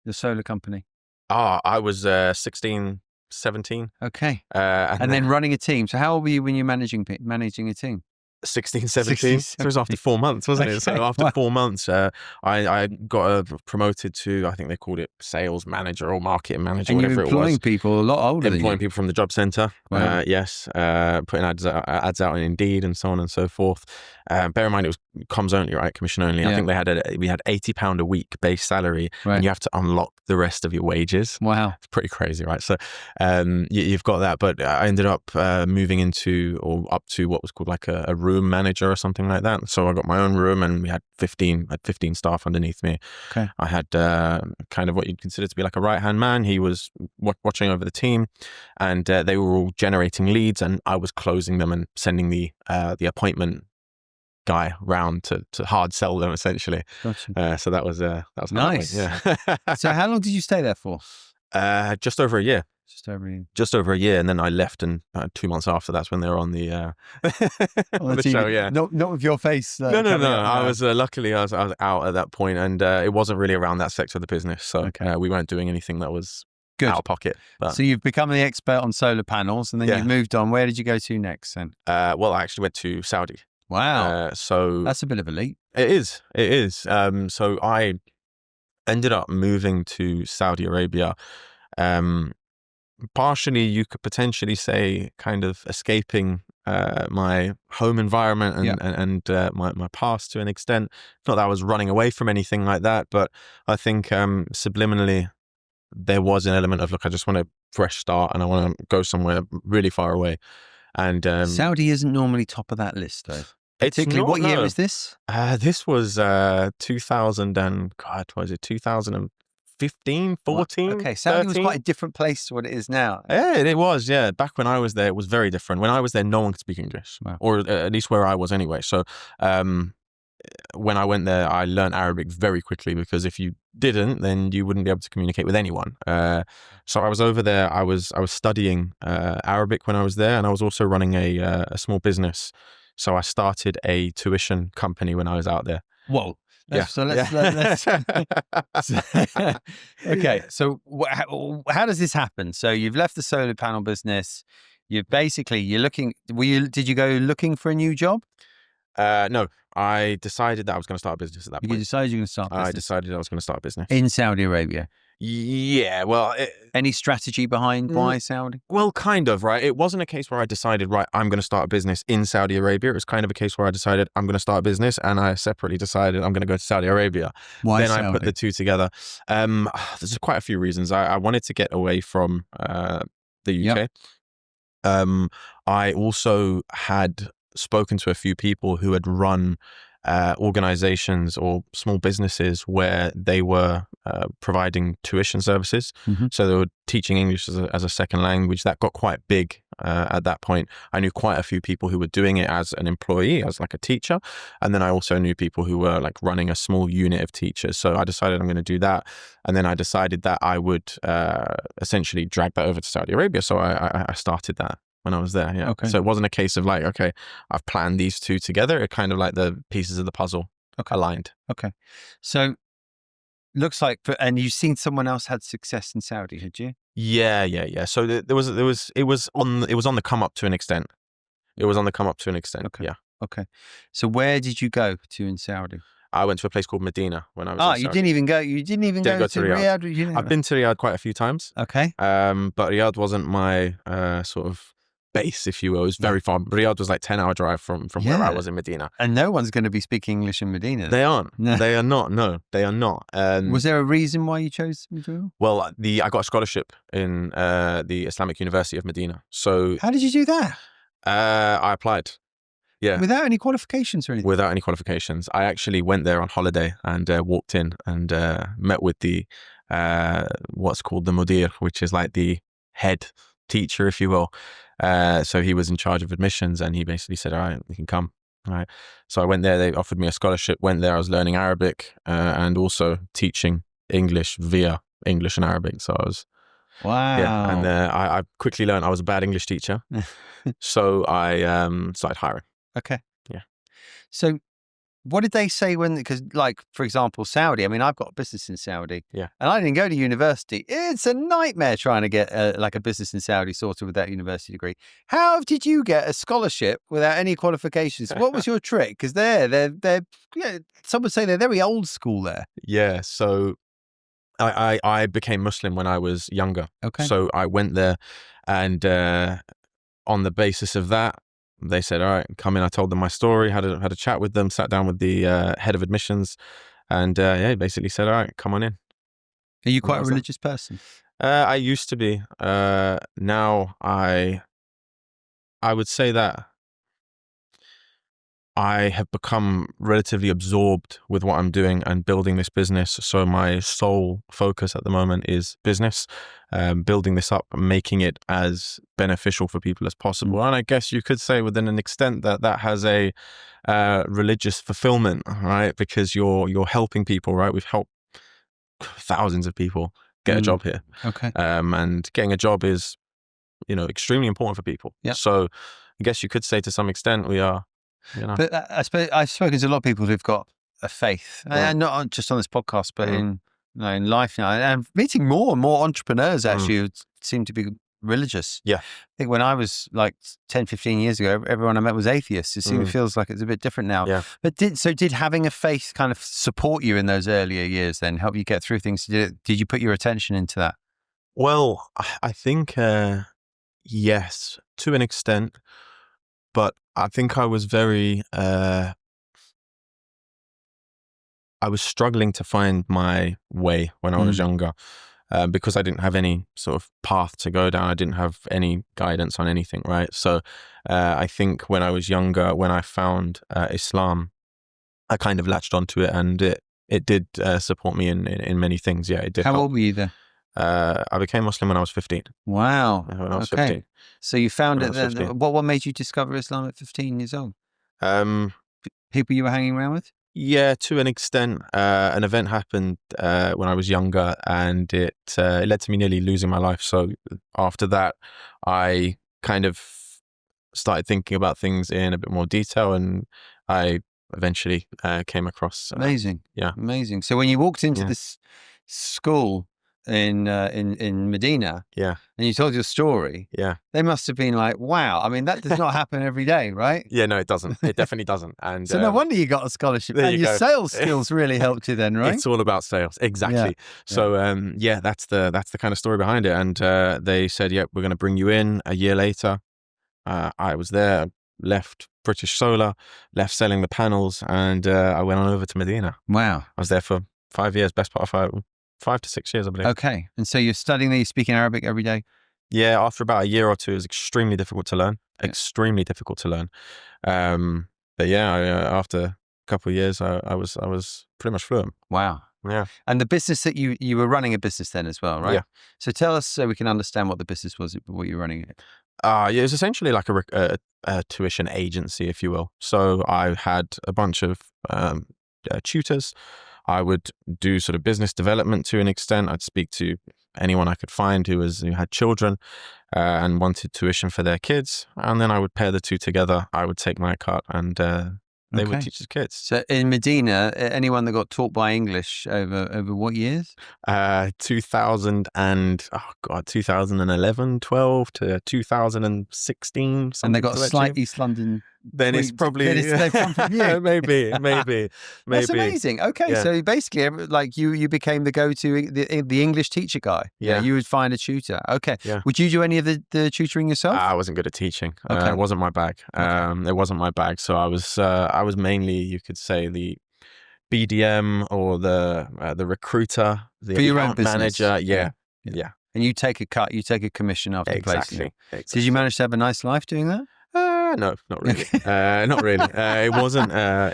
the solar company?
I was 16, 17.
Okay. And then running a team. So how old were you when you're managing a team?
16, 17.
16,
So it was after 4 months, wasn't it? So
Okay,
after
wow.
4 months, I got promoted to, I think they called it sales manager or marketing manager,
And you're
whatever it
employing
was.
people a lot older than
Employing
you.
people from the job center.
Wow.
Yes. Putting ads out on Indeed and so on and so forth. Bear in mind, it was comms only, right? Commission only. I
Yeah.
think we had £80 a week base salary,
Right.
and you have to unlock the rest of your wages.
Wow.
It's pretty crazy, right? So you've got that, but I ended up moving into or up to what was called like a room manager or something like that. So I got my own room, and we had 15 staff underneath me.
Okay.
I had kind of what you'd consider to be like a right-hand man. He was watching over the team, and they were all generating leads, and I was closing them and sending the appointment guy round to hard sell them, essentially.
Gotcha.
So that was
Nice.
Yeah.
So how long did you stay there for?
Just over a year.
Just over a year.
And then I left, and 2 months after, that's when they were on the on the show. Yeah,
Not with your face.
no. I was luckily I was out at that point, and it wasn't really around that sector of the business, so we weren't doing anything that was
Good.
out of pocket. But,
So you've become the expert on solar panels, and then you've moved on. Where did you go to next then?
well, I actually went to Saudi.
Wow.
So
That's a bit of a leap.
It is. So I ended up moving to Saudi Arabia. Partially, you could potentially say, kind of escaping my home environment and my past to an extent. Not that I was running away from anything like that, but I think subliminally there was an element of, look, I just want a fresh start, and I want to go somewhere really far away. And
Saudi isn't normally top of that list, though. Particularly, what year is this?
This was 2000 and, God, what is it, 2015, 14?
Okay, Saudi
13?
was quite a different place to what it is now.
Yeah, it was, yeah. Back when I was there, it was very different. When I was there, no one could speak English, or at least where I was anyway. So when I went there, I learned Arabic very quickly, because if you didn't, then you wouldn't be able to communicate with anyone. So I was over there. I was studying Arabic when I was there, and I was also running a small business. So I started a tuition company when I was out there.
Whoa.
Let's
Okay. So how does this happen? So you've left the solar panel business. You're looking. Did you go looking for a new job?
No, I decided that I was going to start a business at that point.
You decided you're going to start a business?
I decided I was going to start a business.
In Saudi Arabia?
Yeah, well...
Any strategy behind why Saudi?
Well, kind of, right? It wasn't a case where I decided, right, I'm going to start a business in Saudi Arabia. It was kind of a case where I decided I'm going to start a business, and I separately decided I'm going to go to Saudi Arabia.
Why
then
Saudi?
I put the two together. There's quite a few reasons. I wanted to get away from the UK. Yep. I also had spoken to a few people who had run organizations or small businesses where they were providing tuition services. Mm-hmm. So they were teaching English as a second language. That got quite big at that point. I knew quite a few people who were doing it as an employee, as like a teacher. And then I also knew people who were like running a small unit of teachers. So I decided I'm going to do that. And then I decided that I would essentially drag that over to Saudi Arabia. So I started that when I was there. Yeah. Okay. So it wasn't a case of like, okay, I've planned these two together. It kind of like the pieces of the puzzle aligned.
Okay. So looks like, and you've seen someone else had success in Saudi, had you?
Yeah. So it was on the come up to an extent.
Okay.
Yeah.
Okay. So where did you go to in Saudi?
I went to a place called Medina when I was in Saudi.
You didn't even go to Riyadh?
I've been to Riyadh quite a few times.
Okay.
But Riyadh wasn't my sort of base, if you will. It was very far. Riyadh was like 10-hour drive from where I was in Medina.
And no one's going to be speaking English in Medina.
They aren't. No. They are not. No, they are not.
Was there a reason why you chose Medina?
Well, I got a scholarship in the Islamic University of Medina. So
how did you do that?
I applied. Yeah.
Without any qualifications or anything?
Without any qualifications. I actually went there on holiday and walked in and met with the what's called the mudir, which is like the head teacher, if you will. So he was in charge of admissions, and he basically said, all right, you can come. All right. So I went there. They offered me a scholarship, went there. I was learning Arabic and also teaching English via English and Arabic. So I was...
Wow.
Yeah. And I quickly learned I was a bad English teacher. So I started hiring.
Okay.
Yeah.
So what did they say because like, for example, Saudi, I mean, I've got a business in Saudi
Yeah.
and I didn't go to university. It's a nightmare trying to get like a business in Saudi sorted with that university degree. How did you get a scholarship without any qualifications? What was your trick? Because they're some would say they're very old school there.
Yeah. So I became Muslim when I was younger.
Okay.
So I went there and on the basis of that, they said, all right, come in. I told them my story, had a chat with them, sat down with the head of admissions, and he basically said, all right, come on in.
Are you quite a religious person?
I used to be. Now I would say that I have become relatively absorbed with what I'm doing and building this business. So my sole focus at the moment is business, building this up, making it as beneficial for people as possible. And I guess you could say within an extent that has a religious fulfillment, right? Because you're helping people, right? We've helped thousands of people get a job here.
Okay.
And getting a job is, extremely important for people.
Yeah.
So I guess you could say to some extent we are.
But I suppose I've spoken to a lot of people who've got a faith, and not just on this podcast, but in life now. And I'm meeting more and more entrepreneurs actually who seem to be religious.
Yeah.
I think when I was like 10, 15 years ago, everyone I met was atheists. It feels like it's a bit different now.
Yeah.
But did having a faith kind of support you in those earlier years then, help you get through things? Did you put your attention into that?
Well, I think, yes, to an extent. But I think I was very, I was struggling to find my way when I was younger because I didn't have any sort of path to go down. I didn't have any guidance on anything, right? So I think when I was younger, when I found Islam, I kind of latched onto it and it did support me in many things. Yeah, it did.
How old were you then?
I became Muslim when I was 15.
Wow.
When I was 15.
So you found
When
it
I was
then.
15.
What made you discover Islam at 15 years old? People you were hanging around with?
Yeah, to an extent. An event happened when I was younger and it led to me nearly losing my life. So after that, I kind of started thinking about things in a bit more detail and I eventually came across.
Amazing.
Yeah.
Amazing. So when you walked into this school in Medina,
yeah,
and you told your story,
yeah,
they must have been like, wow. I mean, that does not happen every day, right?
yeah. No, it doesn't. It definitely doesn't. And
so no wonder you got a scholarship.
There
And
you
your
go.
sales skills really helped you then, right?
It's all about sales, exactly. So that's the kind of story behind it. And they said, "Yeah, we're going to bring you in." A year later, I was there, left British Solar, left selling the panels, and I went on over to Medina.
Wow.
I was there for 5 years, best part of 5 to 6 years, I believe.
Okay. And so you're studying there, you're speaking Arabic every day?
Yeah, after about a year or two, it was extremely difficult to learn. Extremely difficult to learn. But yeah, after a couple of years, I was pretty much fluent.
Wow.
Yeah.
And the business that you were running a business then as well, right?
Yeah.
So tell us so we can understand what the business was, what you were running it.
Yeah, it was essentially like a tuition agency, if you will. So I had a bunch of tutors. I would do sort of business development to an extent. I'd speak to anyone I could find who had children and wanted tuition for their kids. And then I would pair the two together. I would take my cut and they would teach the kids.
So in Medina, anyone that got taught by English over what years?
2011, 12 to 2016.
And they got a slight East London.
Then it's probably
they've come from you.
maybe.
That's amazing. Okay, so basically, like you became the go-to the English teacher guy.
Yeah,
you would find a tutor. Okay,
yeah.
Would you do any of the tutoring yourself?
I wasn't good at teaching.
Okay,
it wasn't my bag. It wasn't my bag. So I was mainly, you could say, the BDM or the recruiter, the
for your own
account
business.
manager. Yeah.
And you take a cut, you take a commission after placing it.
Exactly.
Did you manage to have a nice life doing that?
No, not really. Not really. It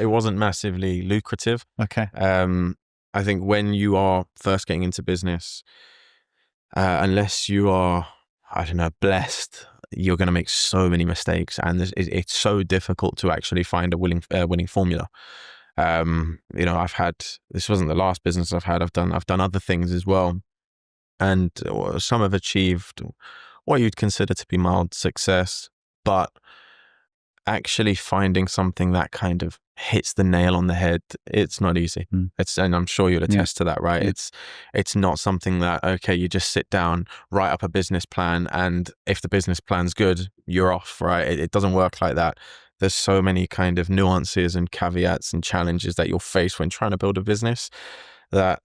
wasn't massively lucrative.
Okay.
I think when you are first getting into business, unless you are, I don't know, blessed, you're going to make so many mistakes, and it's so difficult to actually find a winning formula. This wasn't the last business I've had. I've done other things as well, and some have achieved what you'd consider to be mild success, but actually finding something that kind of hits the nail on the head, it's not easy. And I'm sure you'll attest to that, right?
Yeah.
It's not something that, okay, you just sit down, write up a business plan, and if the business plan's good, you're off, right? It doesn't work like that. There's so many kind of nuances and caveats and challenges that you'll face when trying to build a business that,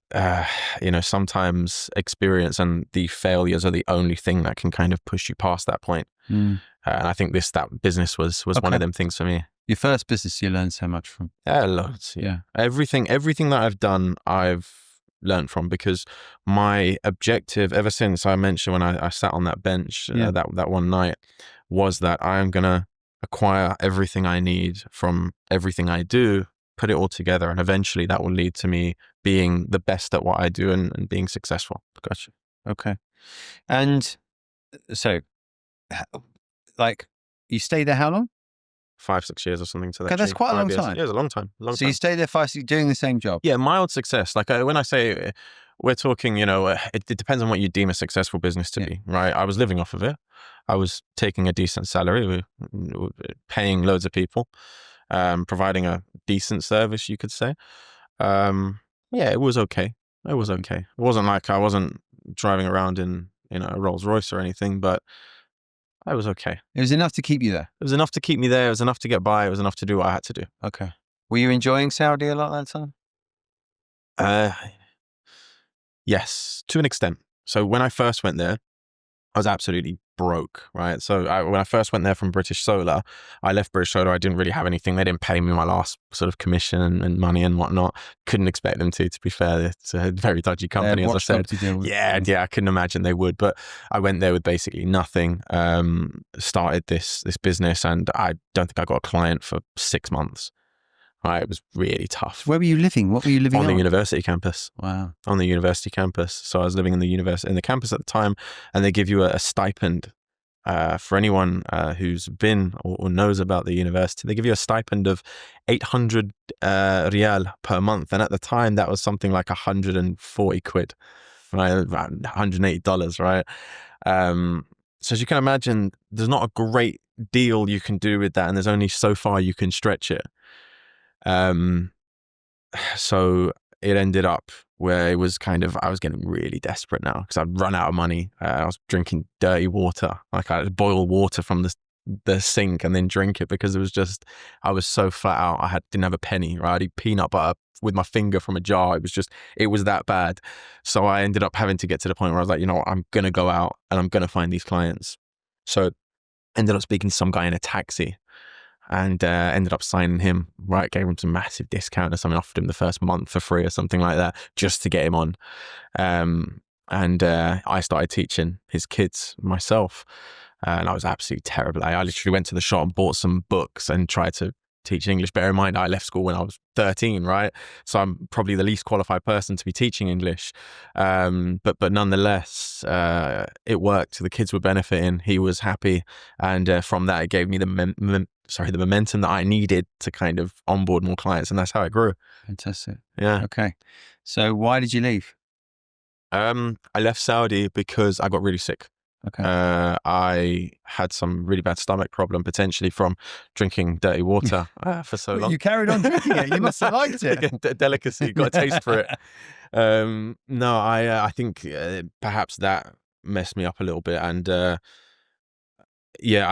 sometimes experience and the failures are the only thing that can kind of push you past that point. And I think that business was one of them things for me.
Your first business you learned so much from?
Loads. Yeah. Everything that I've done, I've learned from, because my objective ever since I mentioned when I sat on that bench that one night was that I am going to acquire everything I need from everything I do, put it all together, and eventually that will lead to me being the best at what I do and being successful.
Gotcha. Okay. And so, like, you stayed there how long?
5-6 years or something to that.
Okay, that's quite a long
years.
time.
Yeah, it's a long time.
So you stayed there 5 years doing the same job?
Yeah, mild success. Like when I say we're talking, it depends on what you deem a successful business to be, right? I was living off of it. I was taking a decent salary, we were paying loads of people, providing a decent service, you could say. It was okay. It was okay. It wasn't like I wasn't driving around in a Rolls Royce or anything, but I was okay.
It was enough to keep you there?
It was enough to keep me there. It was enough to get by. It was enough to do what I had to do.
Okay. Were you enjoying Saudi a lot that time?
Yes, to an extent. So when I first went there, I was absolutely broke, right? So when I first went there from British Solar, I left British Solar. I didn't really have anything. They didn't pay me my last sort of commission and money and whatnot. Couldn't expect them to be fair. It's a very dodgy company, as I said. Yeah, I couldn't imagine they would. But I went there with basically nothing, started this business, and I don't think I got a client for 6 months. Right, it was really tough.
Where were you living? What were you living on?
On the university campus.
Wow.
On the university campus. So I was living in the campus at the time, and they give you a stipend for anyone who's been or knows about the university. They give you a stipend of 800 rial per month, and at the time that was something like 140 quid, right? About $180, right? So as you can imagine, there's not a great deal you can do with that, and there's only so far you can stretch it. So it ended up where it was kind of, I was getting really desperate now because I'd run out of money. I was drinking dirty water. Like I'd boil water from the sink and then drink it because it was just, I was so flat out. Didn't have a penny, right? I'd eat peanut butter with my finger from a jar. It was that bad. So I ended up having to get to the point where I was like, I'm going to go out and I'm going to find these clients. So ended up speaking to some guy in a taxi. And ended up signing him, right? Gave him some massive discount or something, offered him the first month for free or something like that, just to get him on. And I started teaching his kids myself. And I was absolutely terrible. I literally went to the shop and bought some books and tried to teach English. Bear in mind, I left school when I was 13, right? So I'm probably the least qualified person to be teaching English. But nonetheless, it worked. The kids were benefiting. He was happy. And from that, it gave me the momentum that I needed to kind of onboard more clients. And that's how it grew.
Fantastic.
Yeah.
Okay. So why did you leave?
I left Saudi because I got really sick.
Okay.
I had some really bad stomach problem, potentially from drinking dirty water for so long.
You carried on drinking it. You must have liked it.
A delicacy, got a taste for it. No, I think perhaps that messed me up a little bit, and I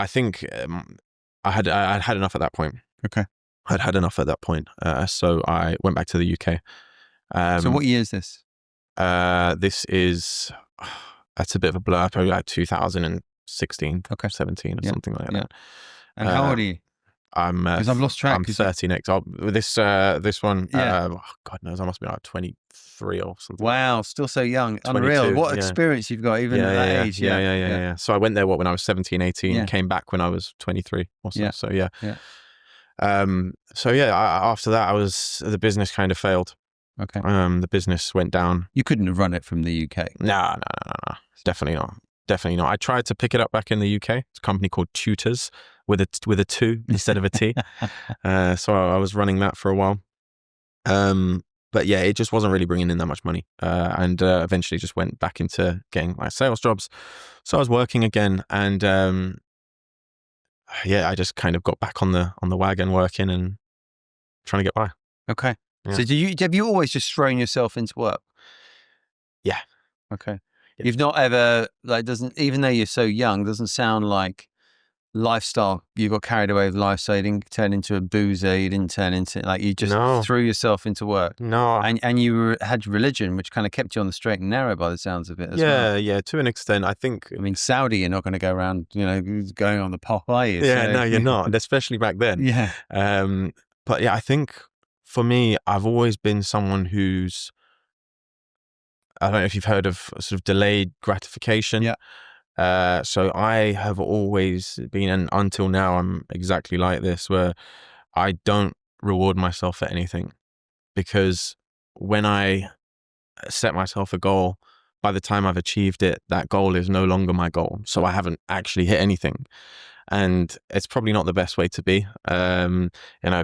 think I had enough at that point.
Okay.
I'd had enough at that point, so I went back to the UK.
So what year is this?
This is. That's a bit of a blur, probably like 2016, 17 or something like that.
And how old are you? Because I've lost track.
I'm 30 next. This one, God knows, I must be like 23 or something.
Wow, still so young. Unreal. What experience you've got even at that age.
Yeah. So I went there when I was 17, 18, came back when I was 23 or so. So after that, the business kind of failed.
Okay.
The business went down.
You couldn't have run it from the UK.
No. Definitely not. I tried to pick it up back in the UK. It's a company called Tutors with a 2 instead of a T. So I was running that for a while. But yeah, it just wasn't really bringing in that much money. And eventually just went back into getting my sales jobs. So I was working again, and yeah, I just kind of got back on the wagon, working and trying to get by.
Okay.
Yeah.
So have you always just thrown yourself into work?
Yeah.
Okay.
Yeah.
You've not ever, like, even though you're so young, doesn't sound like lifestyle, you got carried away with lifestyle, you didn't turn into a boozer, you didn't turn into, like, you just
No.
threw yourself into work.
No.
And you had religion, which kind of kept you on the straight and narrow by the sounds of it as well.
Yeah, to an extent. I think.
I mean, Saudi, you're not going to go around, going on the pop, are you?
Yeah,
So,
no, you're not, and especially back then.
Yeah.
But yeah, I think for me, I've always been someone who's, I don't know if you've heard of sort of delayed gratification.
Yeah.
So I have always been, and until now, I'm exactly like this, where I don't reward myself for anything, because when I set myself a goal, by the time I've achieved it, that goal is no longer my goal. So I haven't actually hit anything. And it's probably not the best way to be.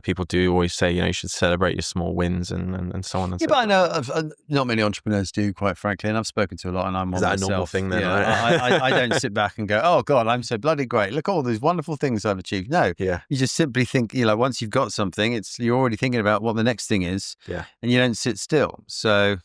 People do always say, you should celebrate your small wins and so on and so
But I
forth.
know not many entrepreneurs do, quite frankly, and I've spoken to a lot, and I'm
Is
one
that a normal
myself.
thing then?
Yeah, I don't sit back and go, oh God, I'm so bloody great. Look at all these wonderful things I've achieved. No,
Yeah.
you just simply think, once you've got something, you're already thinking about what the next thing is,
Yeah.
and you don't sit still. So.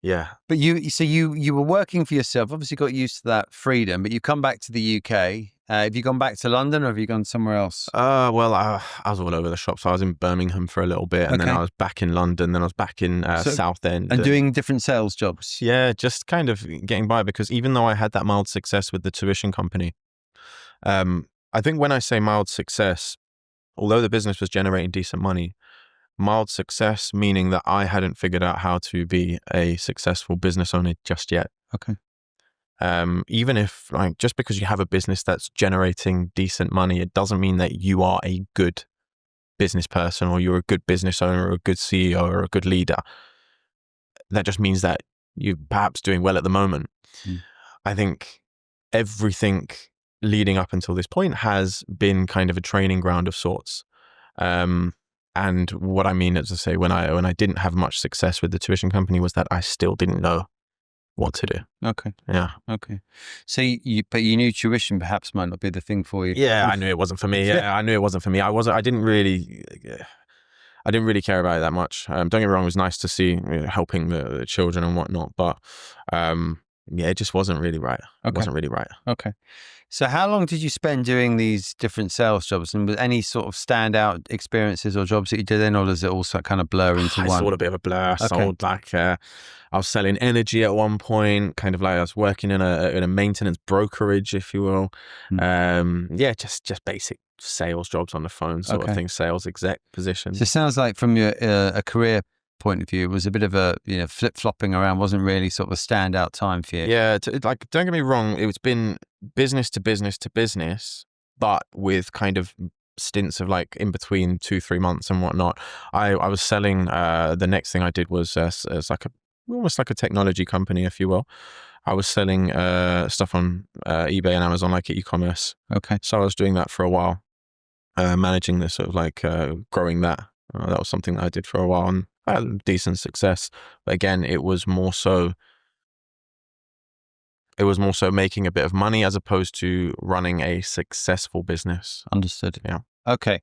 Yeah.
But you were working for yourself, obviously got used to that freedom, but you come back to the UK. Have you gone back to London, or have you gone somewhere else?
Well, I was all over the shop. So I was in Birmingham for a little bit, and then I was back in London, then I was back in Southend.
And doing different sales jobs?
Yeah, just kind of getting by, because even though I had that mild success with the tuition company, I think when I say mild success, although the business was generating decent money, mild success meaning that I hadn't figured out how to be a successful business owner just yet.
Okay.
Even if, like, just because you have a business that's generating decent money, it doesn't mean that you are a good business person, or you're a good business owner, or a good CEO, or a good leader. That just means that you're perhaps doing well at the moment. I think everything leading up until this point has been kind of a training ground of sorts. And what I mean, as I say, when I didn't have much success with the tuition company, was that I still didn't know what to do.
Okay.
Yeah.
Okay. So but you knew tuition perhaps might not be the thing for you.
Yeah, I knew it wasn't for me. Yeah, I knew it wasn't for me. I didn't really care about it that much. Don't get me wrong, it was nice to see helping the children and whatnot, but it just wasn't really right.
Okay.
It wasn't really right.
Okay. So how long did you spend doing these different sales jobs, and was any sort of standout experiences or jobs that you did then, or does it also kind of blur into one?
I saw a bit of a blur. I sold I was selling energy at one point, kind of like I was working in a maintenance brokerage, if you will. Just basic sales jobs on the phone sort of thing, sales exec positions.
So it sounds like from your a career point of view, it was a bit of a flip-flopping around, wasn't really sort of a standout time for you.
Yeah, don't get me wrong, it's been business to business to business, but with kind of stints of like in between 2-3 months and whatnot. I was selling, the next thing I did was as like almost like a technology company, if you will. I was selling stuff on eBay and Amazon, like e-commerce.
Okay.
So I was doing that for a while, managing the sort of like growing that. That was something that I did for a while, and I had decent success. But again, it was more so making a bit of money as opposed to running a successful business.
Understood.
Yeah.
Okay.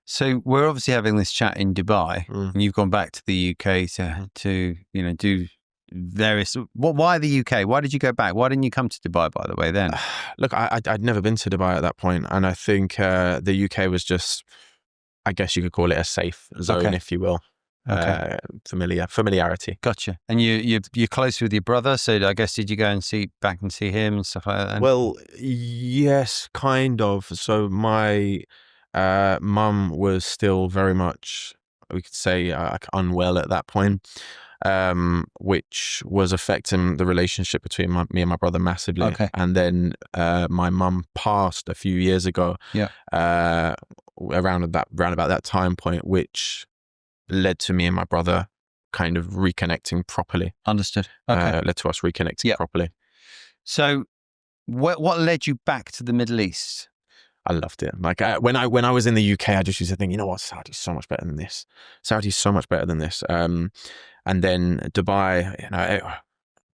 So we're obviously having this chat in Dubai, and you've gone back to the UK to do various. Why the UK? Why did you go back? Why didn't you come to Dubai, by the way? Then,
look, I'd never been to Dubai at that point, and I think the UK was just, I guess you could call it a safe zone, if you will.
Okay.
Familiarity.
Gotcha. And you're close with your brother, so I guess did you go and see him and stuff like that then?
Well, yes, kind of. So my mum was still very much, we could say, unwell at that point, which was affecting the relationship between me and my brother massively.
Okay.
And then my mum passed a few years ago.
Yeah.
Around about that time point, which led to me and my brother kind of reconnecting properly.
Understood. Okay.
Led to us reconnecting properly.
So what led you back to the Middle East?
I loved it. Like when I was in the UK, I just used to think, you know what, Saudi's so much better than this. Saudi's so much better than this. And then Dubai,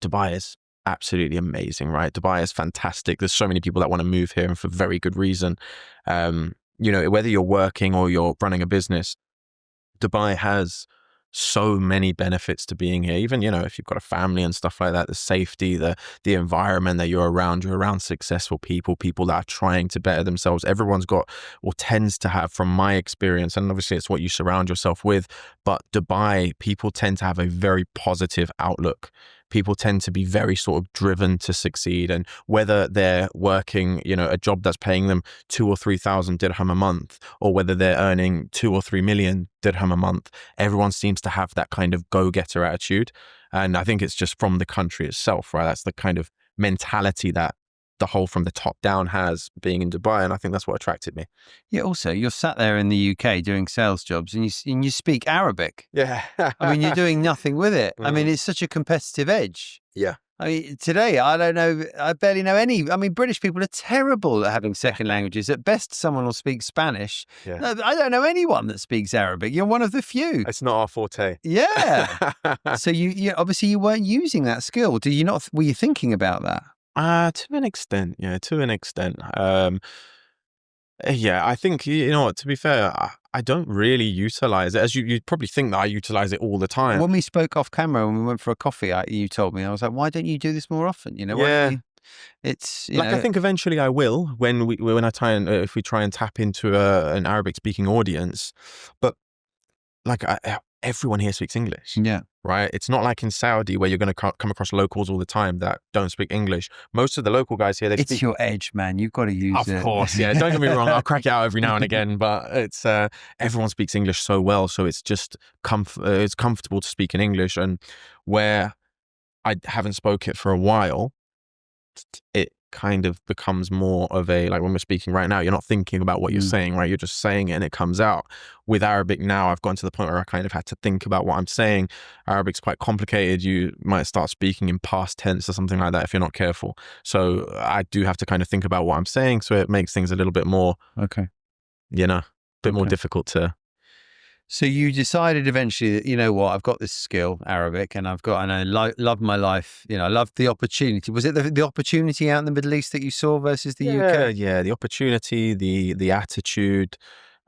Dubai is absolutely amazing, right? Dubai is fantastic. There's so many people that want to move here, and for very good reason. Whether you're working or you're running a business, Dubai has so many benefits to being here. Even, if you've got a family and stuff like that, the safety, the environment that you're around successful people that are trying to better themselves. Everyone's got, or tends to have, from my experience, and obviously it's what you surround yourself with, but Dubai, people tend to have a very positive outlook. People tend to be very sort of driven to succeed, and whether they're working, a job that's paying them 2,000 or 3,000 dirham a month, or whether they're earning 2 or 3 million dirham a month, everyone seems to have that kind of go-getter attitude. And I think it's just from the country itself, right? That's the kind of mentality that the whole from the top down has, being in Dubai, and I think that's what attracted me.
Yeah. Also, you're sat there in the UK doing sales jobs, and you speak Arabic.
Yeah.
I mean, you're doing nothing with it. I mean, it's such a competitive edge.
Yeah.
I mean, today, I don't know, I barely know any. I mean, British people are terrible at having second languages. At best, someone will speak Spanish.
Yeah.
No, I don't know anyone that speaks Arabic. You're one of the few.
It's not our forte.
Yeah. So you obviously you weren't using that skill. Did you not? Were you thinking about that?
To an extent, yeah, to an extent. Yeah, I think, what, to be fair, I don't really utilize it. As you'd probably think that I utilize it all the time.
When we spoke off camera, when we went for a coffee, you told me, I was like, why don't you do this more often? Why
Yeah.
don't you? It's,
I think eventually I will, when I try and, if we try and tap into an Arabic speaking audience. But everyone here speaks English.
Yeah.
Right? It's not like in Saudi where you're going to come across locals all the time that don't speak English. Most of the local guys here,
it's your edge, man. You've got to use it.
Of course, yeah. Don't get me wrong. I'll crack it out every now and again, but it's everyone speaks English so well, so it's just it's comfortable to speak in English. And where I haven't spoke it for a while, it kind of becomes more of a, like when we're speaking right now, you're not thinking about what you're saying, right? You're just saying it and it comes out. With Arabic now, I've gotten to the point where I kind of had to think about what I'm saying. Arabic's quite complicated. You might start speaking in past tense or something like that if you're not careful. So I do have to kind of think about what I'm saying. So it makes things a little bit more, more difficult to.
So you decided eventually that, you know what, I've got this skill, Arabic, and I love my life. I love the opportunity. Was it the opportunity out in the Middle East that you saw versus the UK?
Yeah, the opportunity, the attitude.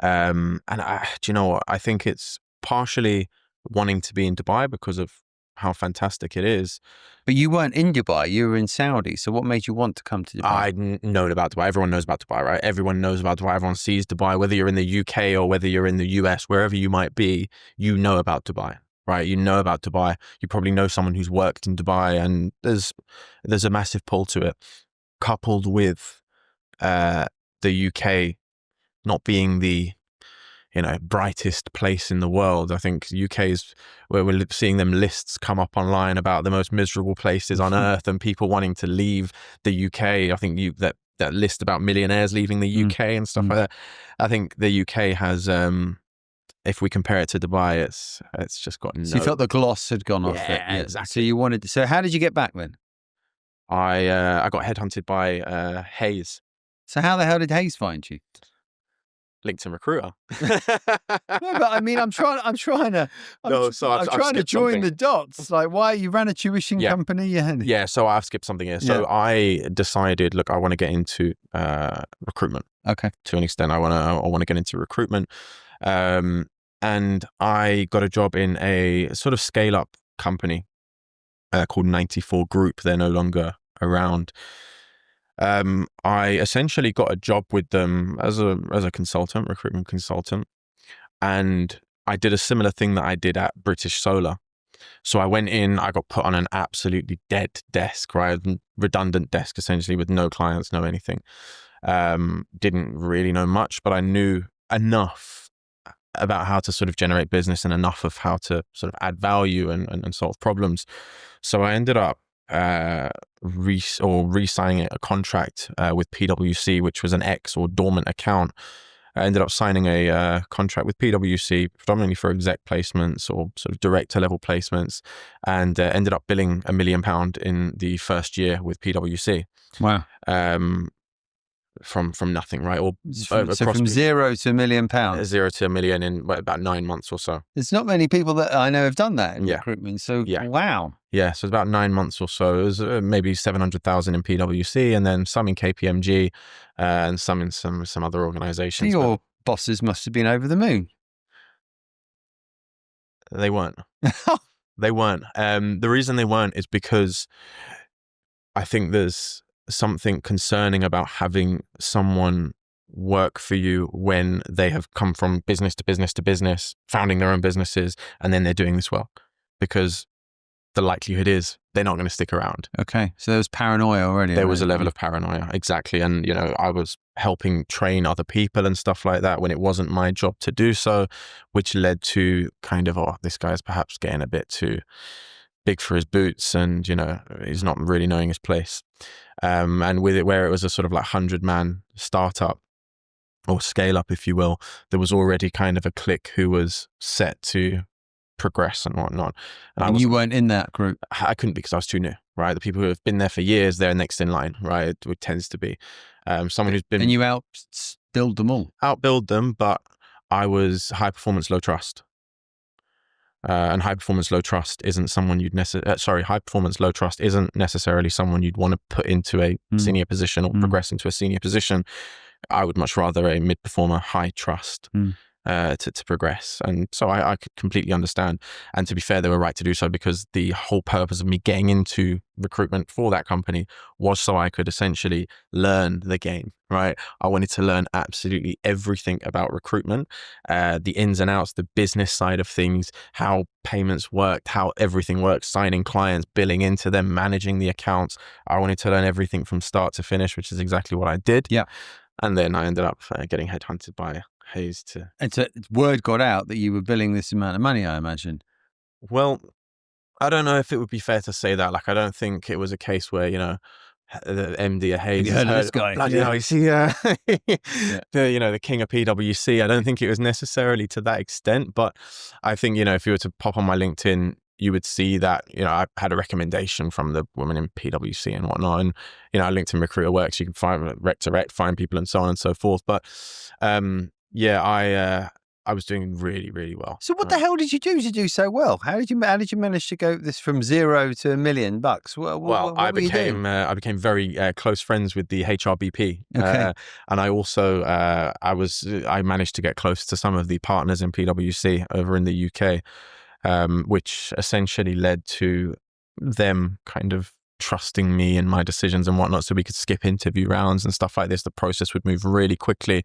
And do you know what? I think it's partially wanting to be in Dubai because of how fantastic it is.
But you weren't in Dubai, you were in Saudi. So what made you want to come to Dubai?
I'd known about Dubai. Everyone knows about Dubai, right? Everyone knows about Dubai. Everyone sees Dubai, whether you're in the UK or whether you're in the US, wherever you might be, you know about Dubai, right? You know about Dubai. You probably know someone who's worked in Dubai, and there's a massive pull to it, coupled with the UK not being the brightest place in the world. I think UK is where we're seeing them lists come up online about the most miserable places on earth, and people wanting to leave the UK. I think that list about millionaires leaving the UK and stuff like that. I think the UK has, if we compare it to Dubai, it's just got no.
So you felt the gloss had gone off it.
Yeah, exactly.
So you wanted. So how did you get back then?
I got headhunted by Hayes.
So how the hell did Hayes find you?
LinkedIn Recruiter.
No, but I mean, I'm trying to. I'm trying to join the dots. Like, why you ran a tuition company?
Yeah. So I've skipped something here. So I decided, look, I want to get into recruitment.
Okay.
To an extent, I want to get into recruitment, and I got a job in a sort of scale up company called 94 Group. They're no longer around. I essentially got a job with them as a consultant, recruitment consultant, and I did a similar thing that I did at British Solar. So I went in, I got put on an absolutely dead desk, right? Redundant desk, essentially, with no clients, no anything. Didn't really know much, but I knew enough about how to sort of generate business and enough of how to sort of add value and solve problems. So I ended up re-signing a contract with PwC, which was an ex or dormant account. I ended up signing a contract with PwC predominantly for exec placements or sort of director level placements, and ended up billing £1 million in the first year with PwC.
Wow.
from nothing, right? Or
So from £0 to £1 million.
0 to 1 million in about 9 months or so.
There's not many people that I know have done that in recruitment. So wow.
Yeah, so it's about 9 months or so. It was maybe 700,000 in PwC, and then some in KPMG, and some in some other organizations.
So your bosses must have been over the moon.
They weren't. They weren't. The reason they weren't is because I think there's something concerning about having someone work for you when they have come from business to business to business, founding their own businesses, and then they're doing this well, because the likelihood is they're not going to stick around.
Okay. So there was paranoia already.
There was a level of paranoia. Exactly. And, you know, I was helping train other people and stuff like that when it wasn't my job to do so, which led to kind of, oh, this guy's perhaps getting a bit too big for his boots, and, you know, he's not really knowing his place. And with it, where it was a sort of like 100-man startup or scale up, if you will, there was already kind of a clique who was set to progress and whatnot.
And you weren't in that group?
I couldn't, because I was too new, right? The people who have been there for years, they're next in line, right? It tends to be someone who's been...
And you outbuild them all?
Outbuild them, but I was high performance, low trust. And high performance, low trust isn't someone you'd high performance, low trust isn't necessarily someone you'd want to put into a senior position or progress into a senior position. I would much rather a mid performer, high trust to progress. And so I could completely understand. And to be fair, they were right to do so, because the whole purpose of me getting into recruitment for that company was so I could essentially learn the game, right? I wanted to learn absolutely everything about recruitment, the ins and outs, the business side of things, how payments worked, how everything works, signing clients, billing into them, managing the accounts. I wanted to learn everything from start to finish, which is exactly what I did.
Yeah.
And then I ended up getting headhunted by Hays to...
And so word got out that you were billing this amount of money, I imagine.
Well, I don't know if it would be fair to say that. Like, I don't think it was a case where, you know, the MD of Hays...
You heard of this guy?
Bloody hell, you see, the king of PwC. I don't think it was necessarily to that extent, but I think, you know, if you were to pop on my LinkedIn, you would see that, you know, I had a recommendation from the woman in PwC and whatnot. And, you know, LinkedIn Recruiter works. You can find rec to rec, find people and so on and so forth. But, I was doing really, really well.
So what the hell did you do to do so well? How did you manage to go this from $0 to $1 million? What
I became very close friends with the HRBP.
Okay.
And I also, I managed to get close to some of the partners in PwC over in the UK, which essentially led to them kind of trusting me and my decisions and whatnot, so we could skip interview rounds and stuff like this. The process would move really quickly.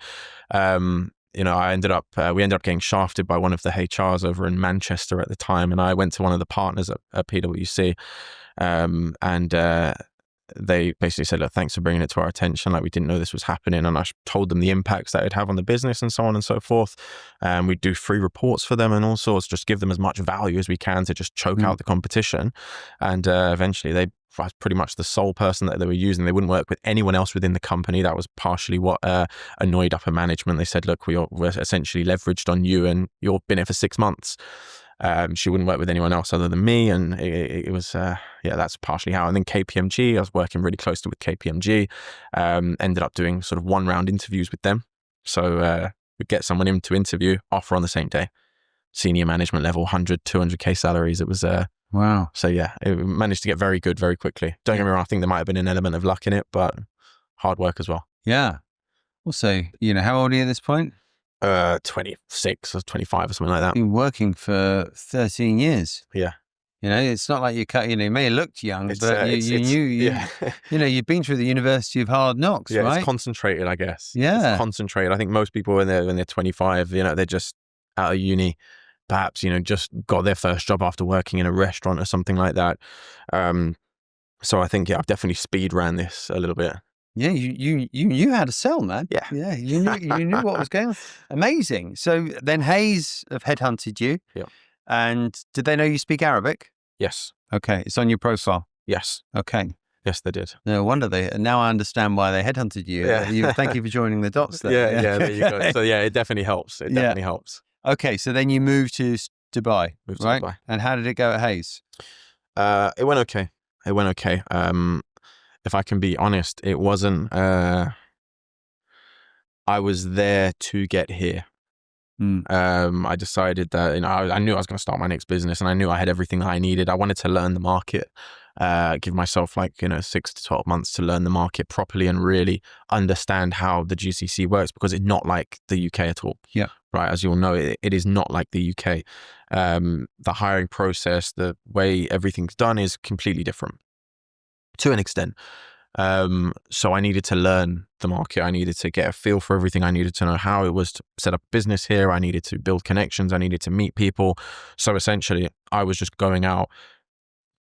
We ended up getting shafted by one of the HRs over in Manchester at the time, and I went to one of the partners at PwC, and they basically said, look, thanks for bringing it to our attention. Like, we didn't know this was happening. And I told them the impacts that it'd have on the business and so on and so forth. We'd do free reports for them and all sorts, just give them as much value as we can to just choke out the competition. And eventually I was pretty much the sole person that they were using. They wouldn't work with anyone else within the company. That was partially what annoyed upper management. They said, look, we're essentially leveraged on you, and you've been here for 6 months. She wouldn't work with anyone else other than me. And it was, that's partially how. And then KPMG, I was working really closely with KPMG, ended up doing sort of 1-round interviews with them. So we'd get someone in to interview, offer on the same day, senior management level, 100, 200K salaries. It was,
wow.
So it managed to get very good very quickly. Don't get me wrong, I think there might have been an element of luck in it, but hard work as well.
Yeah. Also, how old are you at this point?
26 or 25 or something like that.
Been working for 13 years.
Yeah.
It's not like you may have looked young, but you've been through the University of Hard Knocks, right?
It's concentrated, I guess.
Yeah.
It's concentrated. I think most people when they're 25, they're just out of uni, perhaps, just got their first job after working in a restaurant or something like that. So I think, I've definitely speed ran this a little bit.
Yeah, you knew how to sell, man.
Yeah,
you knew what was going on. Amazing. So then Hays have headhunted you.
Yeah.
And did they know you speak Arabic?
Yes.
Okay, it's on your profile.
Yes.
Okay.
Yes, they did.
No wonder now I understand why they headhunted you.
Yeah.
Thank you for joining the dots there.
Yeah, there you go. So it definitely helps. It definitely helps.
Okay, so then you moved to Dubai, right?
Dubai.
And how did it go at Hays?
It went okay. If I can be honest, it wasn't I was there to get here. I decided that, I knew I was going to start my next business, and I knew I had everything I needed. I wanted to learn the market, give myself 6 to 12 months to learn the market properly and really understand how the GCC works, because it's not like the UK at all.
Yeah.
Right. As you all know, it is not like the UK. The hiring process, the way everything's done is completely different to an extent. So I needed to learn the market. I needed to get a feel for everything. I needed to know how it was to set up a business here. I needed to build connections. I needed to meet people. So essentially, I was just going out,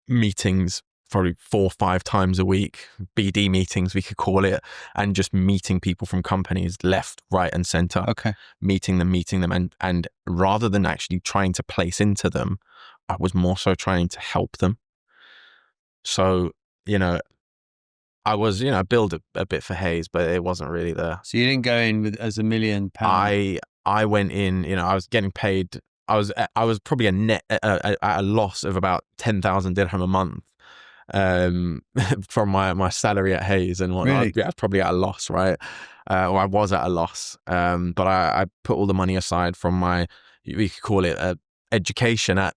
meetings probably 4 or 5 times a week, BD meetings, we could call it, and just meeting people from companies left, right, and center.
Okay.
Meeting them. And rather than actually trying to place into them, I was more so trying to help them. So, I was, billed a bit for Hayes, but it wasn't really the.
So you didn't go in as £1 million.
I went in, I was getting paid. I was probably at a loss of about 10,000 dirham a month, from my salary at Hayes and whatnot.
Really?
Yeah, I was probably at a loss, right? Or I was at a loss. But I put all the money aside from my, we could call it education at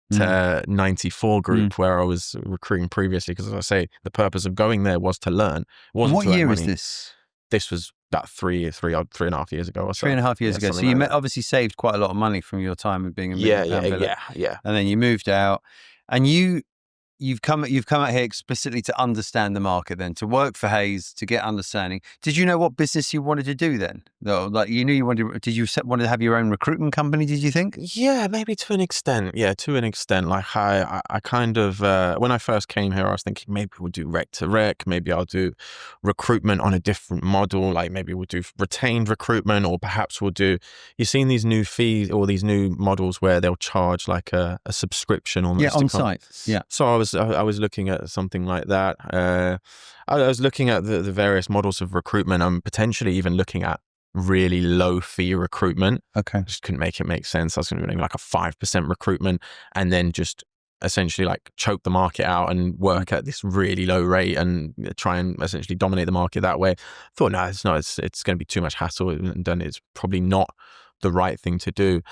94 Group, where I was recruiting previously, because as I say, the purpose of going there was to learn. It wasn't
what
to earn
year
money.
is this?
This was about 3.5 years ago or so.
3.5 years ago. So you obviously saved quite a lot of money from your time of being a £1 million.
Yeah.
And then you moved out, and you've come out here explicitly to understand the market, then to work for Hayes, to get understanding. Did you know what business you wanted to do then? No, like you knew you wanted. Did you want to have your own recruitment company? Did you think?
Yeah, maybe to an extent. Yeah, to an extent. Like I kind of when I first came here, I was thinking maybe we'll do rec to rec. Maybe I'll do recruitment on a different model. Like maybe we'll do retained recruitment, or perhaps we'll do. You've seen these new fees or these new models where they'll charge like a subscription almost.
Yeah, on site. Yeah.
So I was looking at something like that. I was looking at the various models of recruitment. I'm potentially even looking at really low fee recruitment.
Okay.
I just couldn't make it make sense. I was going to do like a 5% recruitment and then just essentially like choke the market out and work at this really low rate and try and essentially dominate the market that way. I thought, no, it's going to be too much hassle, and then it's probably not the right thing to do.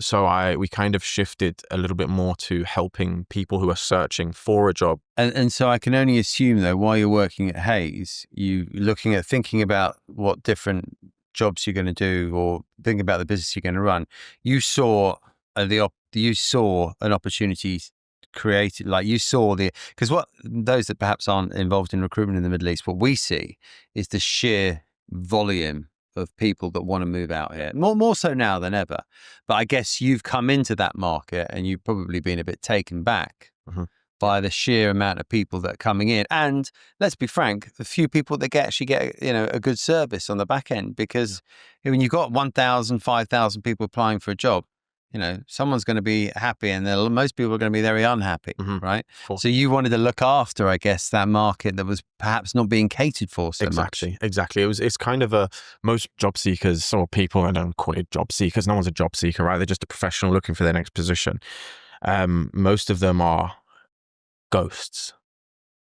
So we kind of shifted a little bit more to helping people who are searching for a job.
And so I can only assume, though, while you're working at Hayes, thinking about what different jobs you're going to do, or thinking about the business you're going to run, you saw an opportunity created, like you saw because what those that perhaps aren't involved in recruitment in the Middle East, what we see is the sheer volume of people that want to move out here, more so now than ever. But I guess you've come into that market and you've probably been a bit taken back by the sheer amount of people that are coming in. And let's be frank, the few people that actually get a good service on the back end, because when you've got 1,000, 5,000 people applying for a job, someone's going to be happy, and most people are going to be very unhappy, right?
Cool.
So you wanted to look after, I guess, that market that was perhaps not being catered for so much.
Exactly. It's kind of most job seekers, or people, I don't call it job seekers. No one's a job seeker, right? They're just a professional looking for their next position. Most of them are ghosts,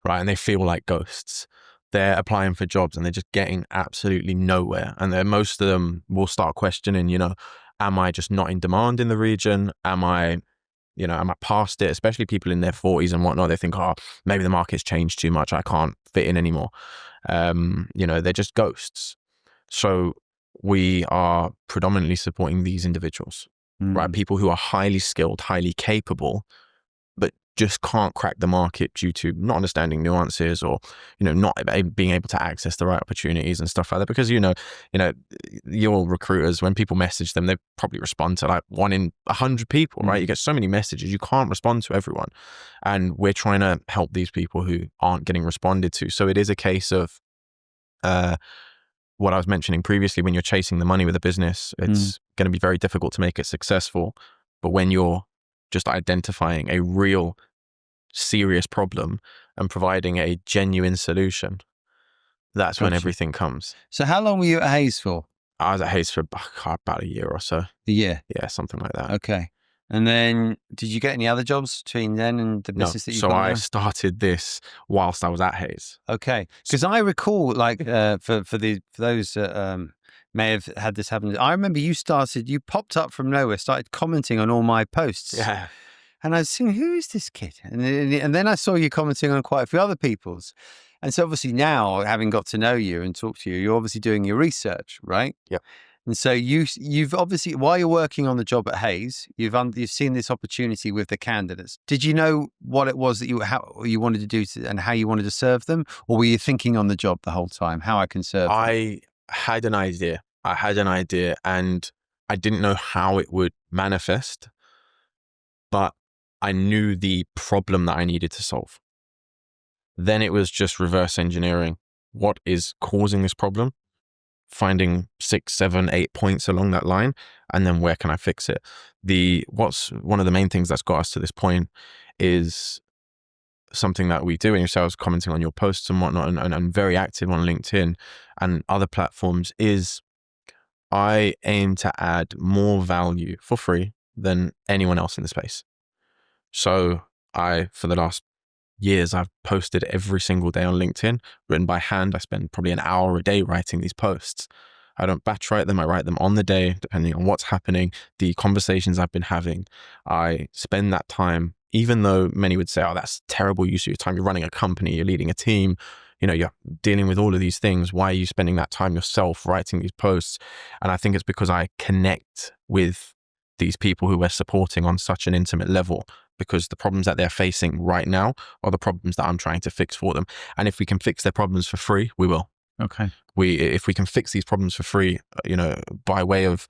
right? And they feel like ghosts. They're applying for jobs and they're just getting absolutely nowhere. And most of them will start questioning, am I just not in demand in the region? Am I past it? Especially people in their 40s and whatnot. They think, maybe the market's changed too much. I can't fit in anymore. They're just ghosts. So we are predominantly supporting these individuals, right? People who are highly skilled, highly capable, but just can't crack the market due to not understanding nuances, or not being able to access the right opportunities and stuff like that. Because your recruiters, when people message them, they probably respond to like 1 in 100 people, right? You get so many messages, you can't respond to everyone, and we're trying to help these people who aren't getting responded to. So it is a case of what I was mentioning previously. When you're chasing the money with a business, it's going to be very difficult to make it successful. But when you're just identifying a real serious problem and providing a genuine solution, that's when everything comes.
So how long were you at Hayes for?
I was at Hayes for about a year or so.
A year?
Yeah, something like that.
Okay. And then did you get any other jobs between then and the
No.
business that you've
So
got
I
now?
started this whilst I was at Hayes.
Okay. Because I recall, like, for those that may have had this happen, I remember you popped up from nowhere, started commenting on all my posts.
Yeah.
And I was thinking, who is this kid? And then I saw you commenting on quite a few other people's. And so obviously now, having got to know you and talk to you, you're obviously doing your research, right?
Yep.
And so you've obviously, while you're working on the job at Hayes, you've seen this opportunity with the candidates. Did you know what it was that you wanted to do and how you wanted to serve them? Or were you thinking on the job the whole time, how I can serve them?
I had an idea. And I didn't know how it would manifest, but I knew the problem that I needed to solve. Then it was just reverse engineering. What is causing this problem? Finding 6, 7, 8 points along that line, and then where can I fix it? What's one of the main things that's got us to this point is something that we do, and yourselves commenting on your posts and whatnot, and very active on LinkedIn and other platforms, is I aim to add more value for free than anyone else in the space. So for the last years, I've posted every single day on LinkedIn, written by hand. I spend probably an hour a day writing these posts. I don't batch write them. I write them on the day, depending on what's happening, the conversations I've been having. I spend that time, even though many would say, oh, that's terrible use of your time. You're running a company, you're leading a team, you're dealing with all of these things. Why are you spending that time yourself writing these posts? And I think it's because I connect with these people who we're supporting on such an intimate level, because the problems that they're facing right now are the problems that I'm trying to fix for them. And if we can fix their problems for free, we will.
Okay.
If we can fix these problems for free, by way of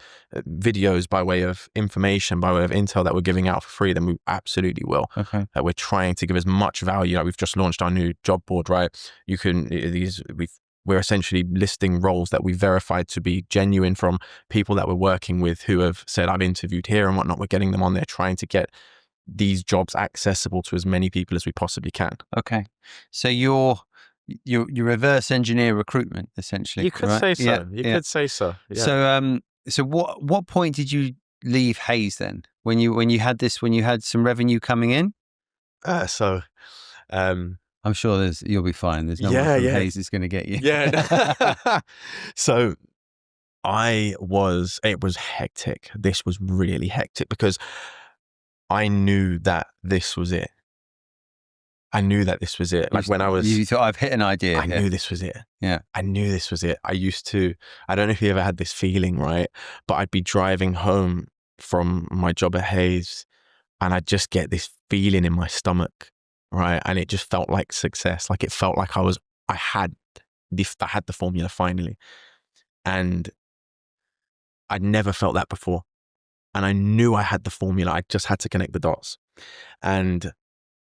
videos, by way of information, by way of intel that we're giving out for free, then we absolutely will.
Okay.
We're trying to give as much value. We've just launched our new job board, right? We're essentially listing roles that we verified to be genuine from people that we're working with who have said, I've interviewed here and whatnot. We're getting them on there, trying to get these jobs accessible to as many people as we possibly can.
Okay. So you reverse engineer recruitment, essentially.
You could
right?
say so.
Yeah.
You could say so. Yeah.
So what point did you leave Hayes then? When you had some revenue coming in? I'm sure you'll be fine. There's no one from Hayes is going to get you.
Yeah. So it was hectic. This was really hectic because I knew that this was it. Like when
you thought, I've hit an idea.
I knew this was it.
Yeah.
I knew this was it. I don't know if you ever had this feeling, right? But I'd be driving home from my job at Hayes and I'd just get this feeling in my stomach, right? And it just felt like success. Like it felt like I had the formula finally. And I'd never felt that before. And I knew I had the formula. I just had to connect the dots. And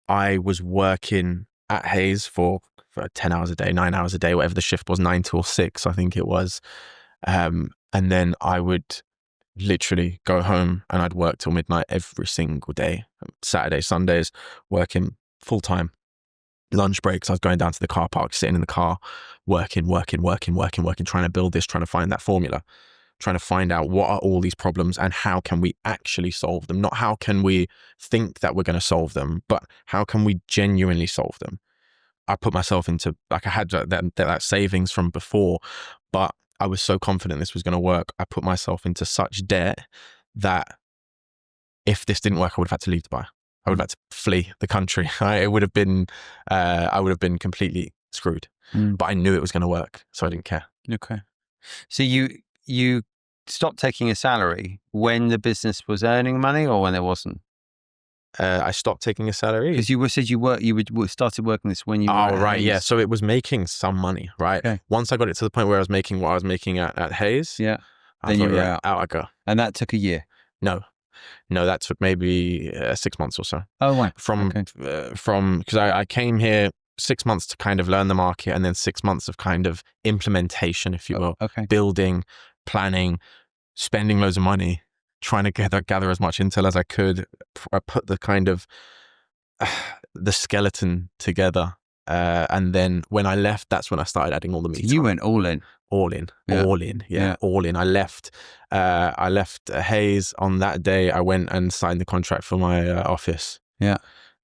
I was working at Hayes for 10 hours a day, 9 hours a day, whatever the shift was, 9 till 6, I think it was. And then I would literally go home and I'd work till midnight every single day. Saturday, Sundays, working full time. Lunch breaks, I was going down to the car park, sitting in the car, working, trying to build this, trying to find that formula. Trying to find out what are all these problems and how can we actually solve them? Not how can we think that we're going to solve them, but how can we genuinely solve them? I put myself into, like I had that savings from before, but I was so confident this was going to work. I put myself into such debt that if this didn't work, I would have had to leave Dubai. I would have had to flee the country. I would have been completely screwed, but I knew it was going to work. So I didn't care.
Okay. So you stopped taking a salary when the business was earning money or when it wasn't?
I stopped taking a salary
because you said you started working this when you were
at right Hayes. Yeah, so it was making some money, right?
Okay.
Once I got it to the point where I was making what I was making at Hayes,
then
you were out I go.
And that took a year?
No, that took maybe 6 months or so.
Oh, right.
From because I came here 6 months to kind of learn the market, and then 6 months of kind of implementation, if you will.
Okay.
Building, planning, spending loads of money, trying to gather as much intel as I could. I put the kind of the skeleton together, And then when I left, that's when I started adding all the me
So
time.
you went all in.
All in,
Yeah.
all in,
Yeah.
all in. I left Hayes on that day. I went and signed the contract for my office.
Yeah.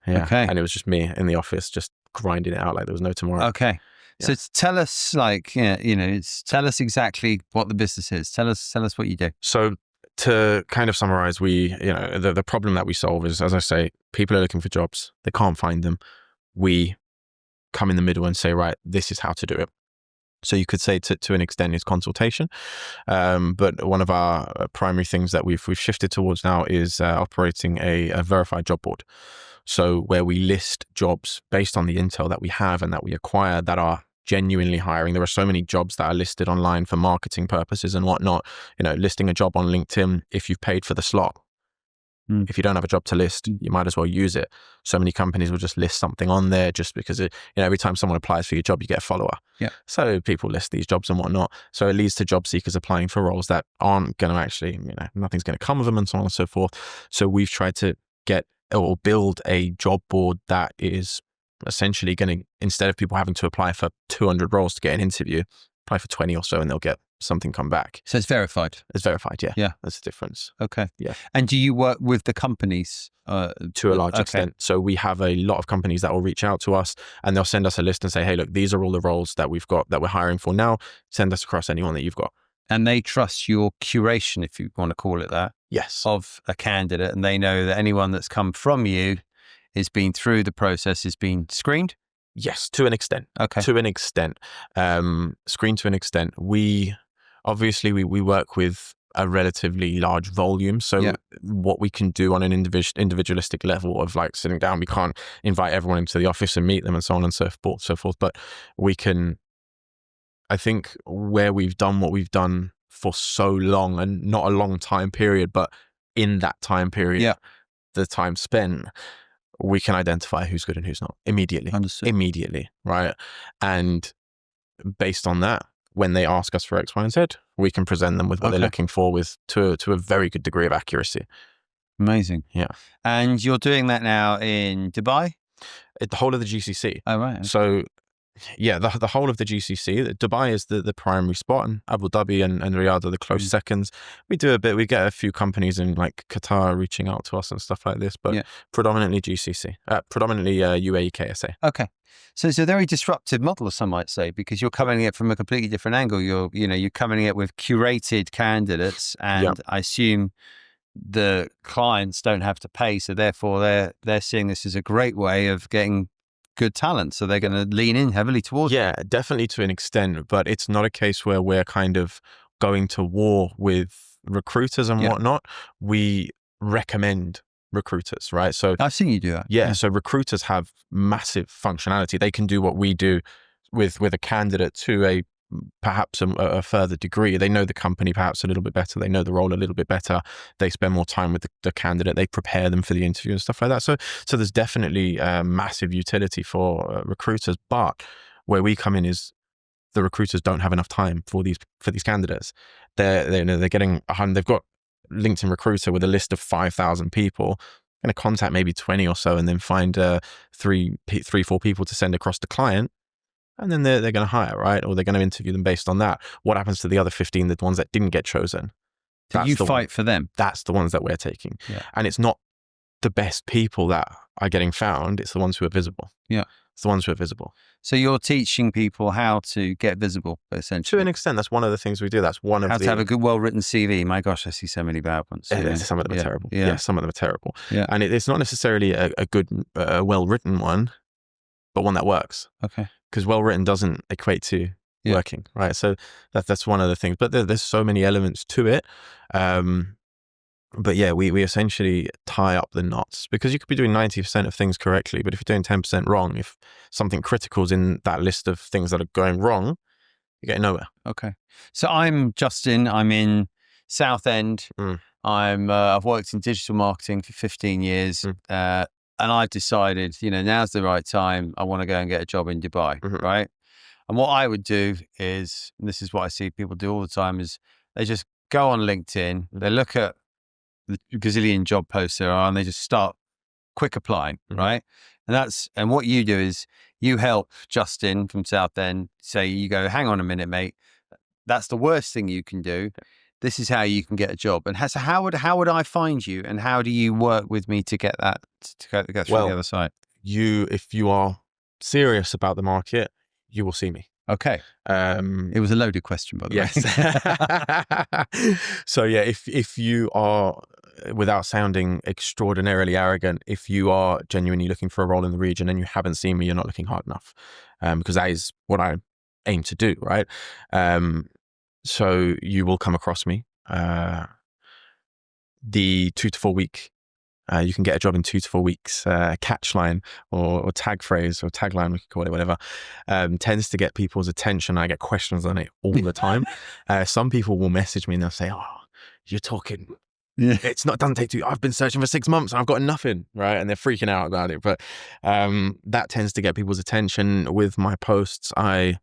Okay.
And it was just me in the office, just grinding it out like there was no tomorrow.
Okay.
Yeah.
So tell us, like, tell us exactly what the business is. Tell us what you do.
So to kind of summarize, the problem that we solve is, as I say, people are looking for jobs. They can't find them. We come in the middle and say, right, this is how to do it. So you could say to an extent it's consultation. But one of our primary things that we've shifted towards now is operating a verified job board. So where we list jobs based on the intel that we have and that we acquire that are genuinely hiring. There are so many jobs that are listed online for marketing purposes and whatnot. Listing a job on LinkedIn, if you've paid for the slot, if you don't have a job to list, you might as well use it. So many companies will just list something on there just because every time someone applies for your job, you get a follower.
Yeah.
So people list these jobs and whatnot. So it leads to job seekers applying for roles that aren't going to actually, nothing's going to come of them and so on and so forth. So we've tried to get or build a job board that is essentially going to, instead of people having to apply for 200 roles to get an interview, apply for 20 or so and they'll get something come back.
So it's verified.
It's verified, yeah.
Yeah.
That's the difference.
Okay.
Yeah.
And do you work with the companies?
To a large extent. So we have a lot of companies that will reach out to us and they'll send us a list and say, hey, look, these are all the roles that we've got that we're hiring for now. Send us across anyone that you've got.
And they trust your curation, if you want to call it that,
Yes.
of a candidate. And they know that anyone that's come from you is been through the process, is being screened?
Yes, to an extent.
Okay.
To an extent. Screened to an extent. We work with a relatively large volume. So what we can do on an individualistic level of like sitting down, we can't invite everyone into the office and meet them and so on and so forth. But we can, I think where we've done what we've done for so long and not a long time period, but in that time period, the time spent, we can identify who's good and who's not immediately.
Understood.
Immediately, right? And based on that, when they ask us for X, Y, and Z, we can present them with what they're looking for to a very good degree of accuracy.
Amazing.
Yeah. And
you're doing that now in Dubai?
The whole of the GCC.
Oh, right. Okay.
So, yeah, the whole of the GCC. Dubai is the primary spot, and Abu Dhabi and Riyadh are the close seconds. We do a bit. We get a few companies in like Qatar reaching out to us and stuff like this, but predominantly GCC, predominantly UAE, KSA.
Okay. So it's a very disruptive model, some might say, because you're coming at it from a completely different angle. You're coming at it with curated candidates, and I assume the clients don't have to pay, so therefore they're seeing this as a great way of getting good talent, so they're going to lean in heavily towards it.
Definitely to an extent, but it's not a case where we're kind of going to war with recruiters and whatnot. We recommend recruiters, right? So
I've seen you do that.
So recruiters have massive functionality. They can do what we do with a candidate to perhaps a further degree. They know the company perhaps a little bit better. They know the role a little bit better. They spend more time with the candidate. They prepare them for the interview and stuff like that. So there's definitely massive utility for recruiters. But where we come in is the recruiters don't have enough time for these candidates. They're getting they've got LinkedIn Recruiter with a list of 5,000 people. Going to contact maybe 20 or so, and then find 4 people to send across the client. And then they're going to hire, right? Or they're going to interview them based on that. What happens to the other 15, the ones that didn't get chosen?
So you fight for them.
That's the ones that we're taking.
Yeah.
And it's not the best people that are getting found. It's the ones who are visible.
Yeah.
It's the ones who are visible.
So you're teaching people how to get visible, essentially.
To an extent, that's one of the things we do. That's one of
how to have a good, well-written CV. My gosh, I see so many bad ones.
Some of them are terrible.
Yeah.
Some of them are terrible.
Yeah.
And it's not necessarily a good, well-written one, but one that works.
Okay.
Because well-written doesn't equate to working, right? So that's one of the things. But there's so many elements to it. But yeah, we essentially tie up the knots, because you could be doing 90% of things correctly, but if you're doing 10% wrong, if something critical is in that list of things that are going wrong, you're getting nowhere.
Okay. So I'm Justin. I'm in Southend. I've worked in digital marketing for 15 years. And I decided, now's the right time. I want to go and get a job in Dubai, right? And what I would do is, and this is what I see people do all the time, is they just go on LinkedIn, they look at the gazillion job posts there are, and they just start quick applying, right? And what you do is you help Justin from Southend say, you go, hang on a minute, mate. That's the worst thing you can do. This is how you can get a job. And so how would I find you, and how do you work with me to get that to get through the other side?
If you are serious about the market, you will see me.
Okay. It was a loaded question, by the way.
Yes. So yeah, if you are, without sounding extraordinarily arrogant, if you are genuinely looking for a role in the region and you haven't seen me, you're not looking hard enough, because that is what I aim to do, right? So you will come across me. The 2 to 4 week, you can get a job in 2 to 4 weeks, catch line or tag phrase or tagline, we can call it whatever, tends to get people's attention. I get questions on it all the time. Some people will message me and they'll say, oh, you're talking, doesn't take two. I've been searching for 6 months and I've got nothing, right? And they're freaking out about it. But that tends to get people's attention. With my posts, I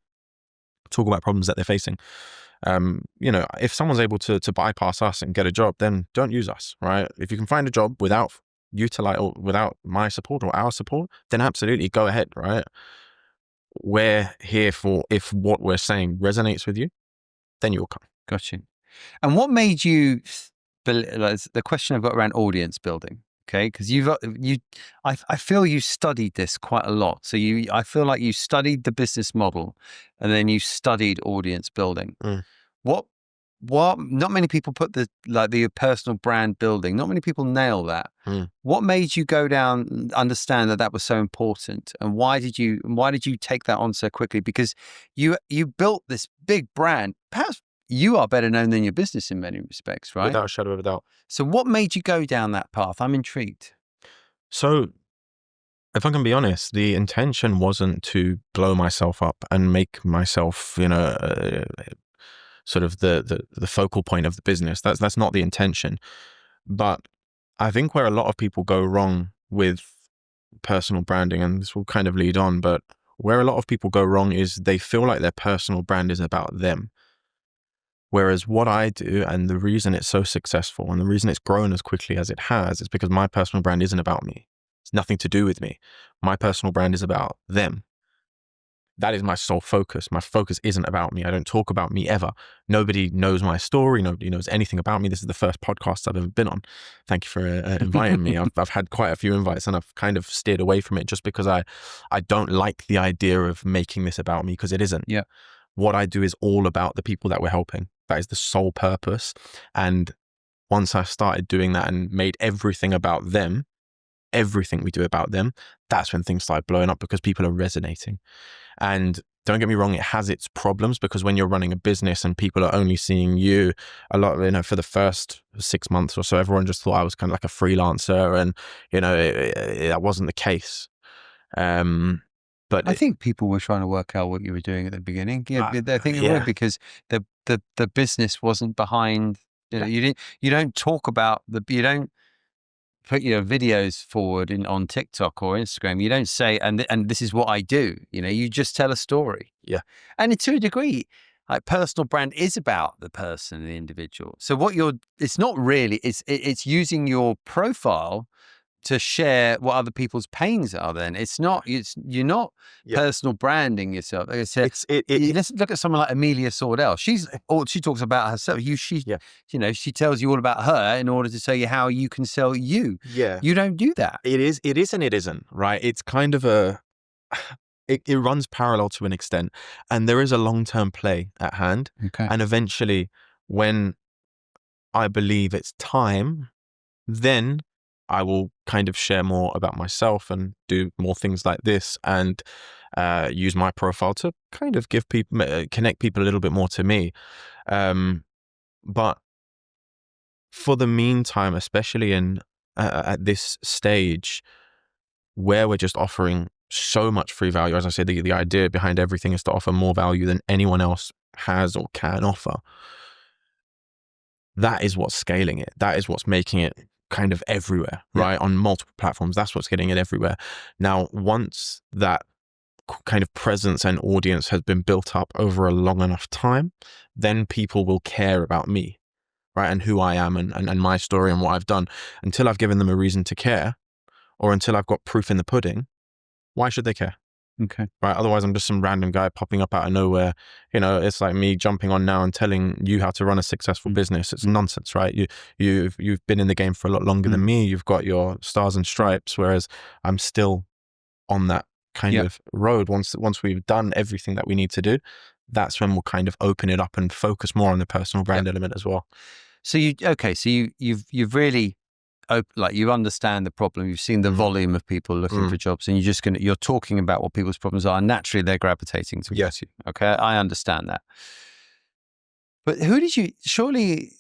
talk about problems that they're facing. If someone's able to bypass us and get a job, then don't use us, right? If you can find a job without my support or our support, then absolutely go ahead, right? We're here for, if what we're saying resonates with you, then you'll come.
Gotcha. And what made you, the question I've got around audience building, okay? Because I feel you studied this quite a lot. So I feel like you studied the business model and then you studied audience building. What, not many people put the personal brand building, not many people nail that. What made you go down, understand that was so important? And why did you take that on so quickly? Because you built this big brand. Perhaps you are better known than your business in many respects, right?
Without a shadow of a doubt.
So what made you go down that path? I'm intrigued.
So if I can be honest, the intention wasn't to blow myself up and make myself, sort of the focal point of the business. That's not the intention. But I think where a lot of people go wrong with personal branding, and this will kind of lead on, but where a lot of people go wrong is they feel like their personal brand is about them. Whereas what I do, and the reason it's so successful and the reason it's grown as quickly as it has, is because my personal brand isn't about me. It's nothing to do with me. My personal brand is about them. That is my sole focus. My focus isn't about me. I don't talk about me ever. Nobody knows my story. Nobody knows anything about me. This is the first podcast I've ever been on. Thank you for inviting me. I've had quite a few invites and I've kind of steered away from it just because I don't like the idea of making this about me, because it isn't.
Yeah.
What I do is all about the people that we're helping. That is the sole purpose. And once I started doing that and made everything about them, everything we do about them, that's when things started blowing up, because people are resonating. And don't get me wrong, it has its problems, because when you're running a business and people are only seeing you a lot, for the first 6 months or so, everyone just thought I was kind of like a freelancer, and that wasn't the case. But
I think people were trying to work out what you were doing at the beginning. Yeah, I think it would, because the business wasn't behind. You don't talk about you don't put your videos forward on TikTok or Instagram. You don't say, and this is what I do. You just tell a story.
Yeah.
And to a degree, like, personal brand is about the person, the individual. So it's not really, it's using your profile to share what other people's pains are. Then you're not personal branding yourself. Like I said, let's look at someone like Amelia Sordell. She talks about herself. She tells you all about her in order to tell you how you can sell you.
Yeah.
You don't do that.
It is and it isn't, right? It's kind of it runs parallel to an extent, and there is a long-term play at hand.
Okay.
And eventually, when I believe it's time, then I will kind of share more about myself and do more things like this, and use my profile to kind of connect people a little bit more to me. But for the meantime, especially at this stage where we're just offering so much free value, as I said, the idea behind everything is to offer more value than anyone else has or can offer. That is what's scaling it. That is what's making it kind of everywhere, right? On multiple platforms. That's what's getting it everywhere. Now, once that kind of presence and audience has been built up over a long enough time, then people will care about me, right? And who I am and my story and what I've done. Until I've given them a reason to care, or until I've got proof in the pudding, Why should they care?
Okay.
Right. Otherwise, I'm just some random guy popping up out of nowhere. It's like me jumping on now and telling you how to run a successful business. It's nonsense, right? You've been in the game for a lot longer than me. You've got your stars and stripes, whereas I'm still on that kind of road. Once we've done everything that we need to do, that's when we'll kind of open it up and focus more on the personal brand element as well.
So you've really you understand the problem. You've seen the volume of people looking for jobs, and you're talking about what people's problems are. And naturally, they're gravitating towards you. Okay, I understand that. But who did you? Surely,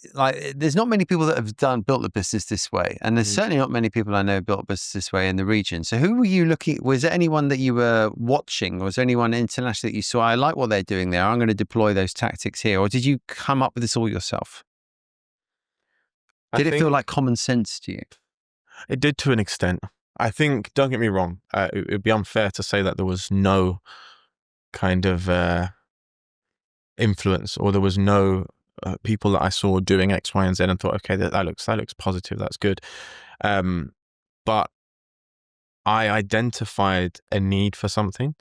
there's not many people that have built the business this way, and there's certainly not many people I know built a business this way in the region. So who were you looking? Was there anyone that you were watching? Was there anyone internationally that you saw? I like what they're doing there. I'm going to deploy those tactics here. Or did you come up with this all yourself? Did it feel like common sense to you?
It did to an extent. I think, don't get me wrong, it would be unfair to say that there was no kind of influence, or there was no people that I saw doing X, Y, and Z and thought, okay, that looks positive, that's good. But I identified a need for something.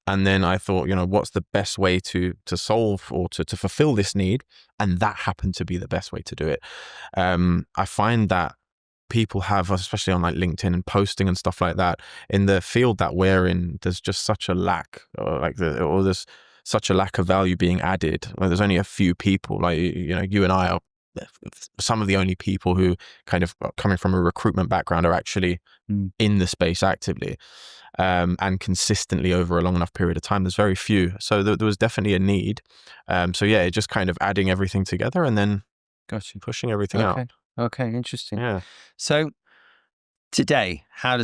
And then I thought, what's the best way to solve or to fulfill this need? And that happened to be the best way to do it. I find that people have, especially on like LinkedIn and posting and stuff like that, in the field that we're in, there's just such a lack, or there's such a lack of value being added. There's only a few people, like, you and I are some of the only people who kind of coming from a recruitment background are actually in the space actively. And consistently over a long enough period of time. There's very few. So there was definitely a need. It just kind of adding everything together and then pushing everything out.
Okay, interesting.
Yeah.
So today, how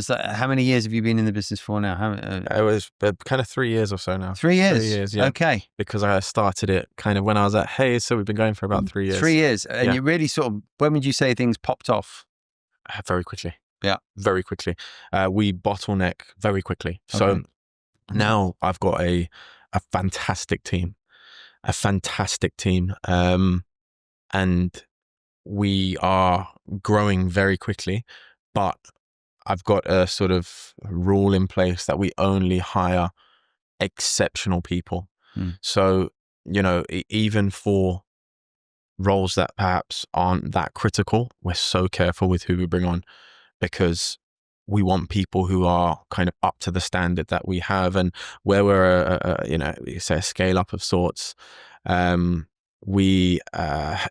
many years have you been in the business for now?
It was kind of 3 years or so now.
3 years?
3 years, yeah.
Okay.
Because I started it kind of when I was at Hayes, so we've been going for about 3 years.
3 years. And you really when would you say things popped off?
Very quickly.
Yeah. Very
quickly. We bottleneck very quickly. So now I've got a fantastic team. And we are growing very quickly, but I've got a sort of rule in place that we only hire exceptional people. So, even for roles that perhaps aren't that critical, we're so careful with who we bring on, because we want people who are kind of up to the standard that we have. And where we're a scale up of sorts, we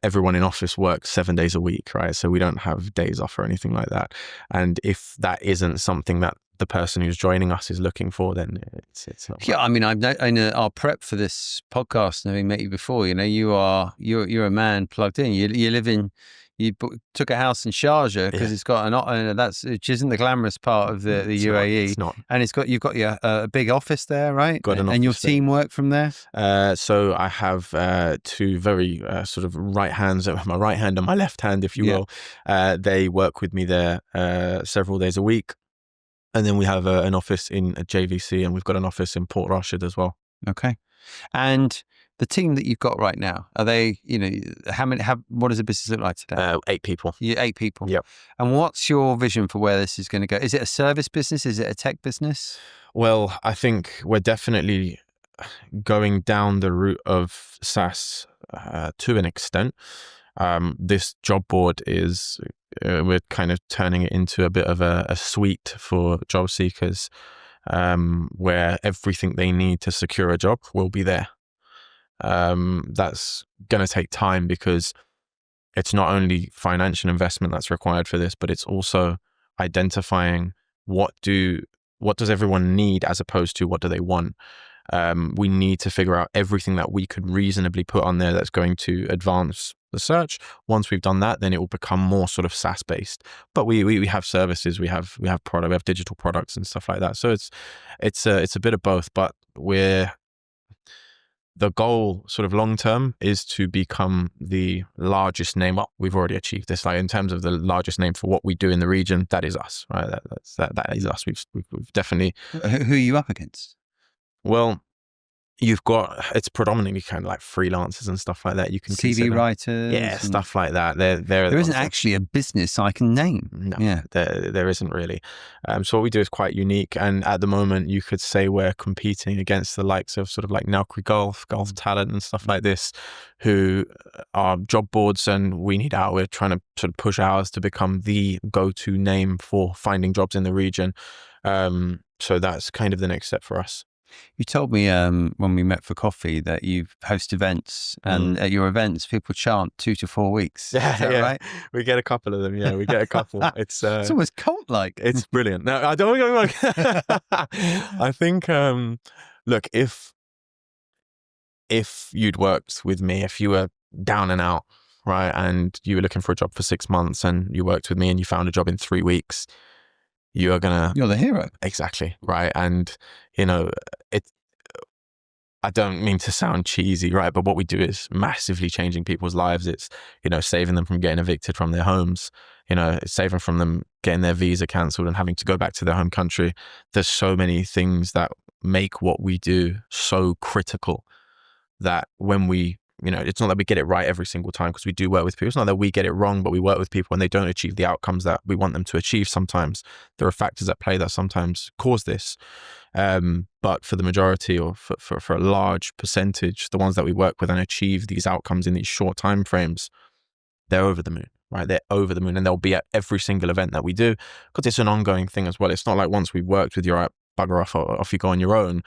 everyone in office works 7 days a week, right? So we don't have days off or anything like that. And if that isn't something that the person who's joining us is looking for, then it's not.
Yeah, I mean, in our prep for this podcast, having met you before, you're a man plugged in. You live in. You took a house in Sharjah because it's got which isn't the glamorous part of the UAE.
It's not.
And you've got a big office there, right?
Got an office
and your
there.
team work from there?
So I have two very sort of right hands, my right hand and my left hand, if you will. They work with me there several days a week. And then we have an office in JVC, and we've got an office in Port Rashid as well.
Okay. And the team that you've got right now, are they, what does the business look like today?
8 people.
8 people.
Yep.
And what's your vision for where this is going to go? Is it a service business? Is it a tech business?
Well, I think we're definitely going down the route of SaaS to an extent. This job board is, we're kind of turning it into a bit of a suite for job seekers, where everything they need to secure a job will be there. That's going to take time, because it's not only financial investment that's required for this, but it's also identifying what does everyone need as opposed to what do they want. We need to figure out everything that we could reasonably put on there that's going to advance the search. Once we've done that, then it will become more sort of SaaS based. But we have services, we have product, we have digital products and stuff like that. So it's a bit of both, but the goal sort of long term is to become the largest name. Well, we've already achieved this. Like in terms of the largest name for what we do in the region, that is us, right? That is us. We've definitely.
Who are you up against?
Well, it's predominantly kind of like freelancers and stuff like that. You can
CV
consider.
writers.
Yeah, stuff like that.
There isn't actually a business I can name.
No,
yeah.
there isn't really. So what we do is quite unique. And at the moment, you could say we're competing against the likes of sort of like Nalcri Golf Talent and stuff like this, who are job boards, and we need out. We're trying to sort of push ours to become the go-to name for finding jobs in the region. So that's kind of the next step for us.
You told me when we met for coffee that you host events, and at your events, people chant 2 to 4 weeks.
Yeah,
Is that right?
We get a couple of them. Yeah, we get a couple. It's
almost cult-like.
It's brilliant. No, I don't go. I think, look, if you'd worked with me, if you were down and out, right, and you were looking for a job for 6 months, and you worked with me and you found a job in 3 weeks, you're
the hero.
Exactly, right? And I don't mean to sound cheesy, right? But what we do is massively changing people's lives. It's, saving them from getting evicted from their homes, it's saving from them getting their visa cancelled and having to go back to their home country. There's so many things that make what we do so critical that when we, it's not that we get it right every single time, because we do work with people. It's not that we get it wrong, but we work with people and they don't achieve the outcomes that we want them to achieve. Sometimes there are factors at play that sometimes cause this. But for the majority, or for a large percentage, the ones that we work with and achieve these outcomes in these short time frames, they're over the moon, right? They're over the moon, and they'll be at every single event that we do, because it's an ongoing thing as well. It's not like once we've worked with you, right, bugger off you go on your own.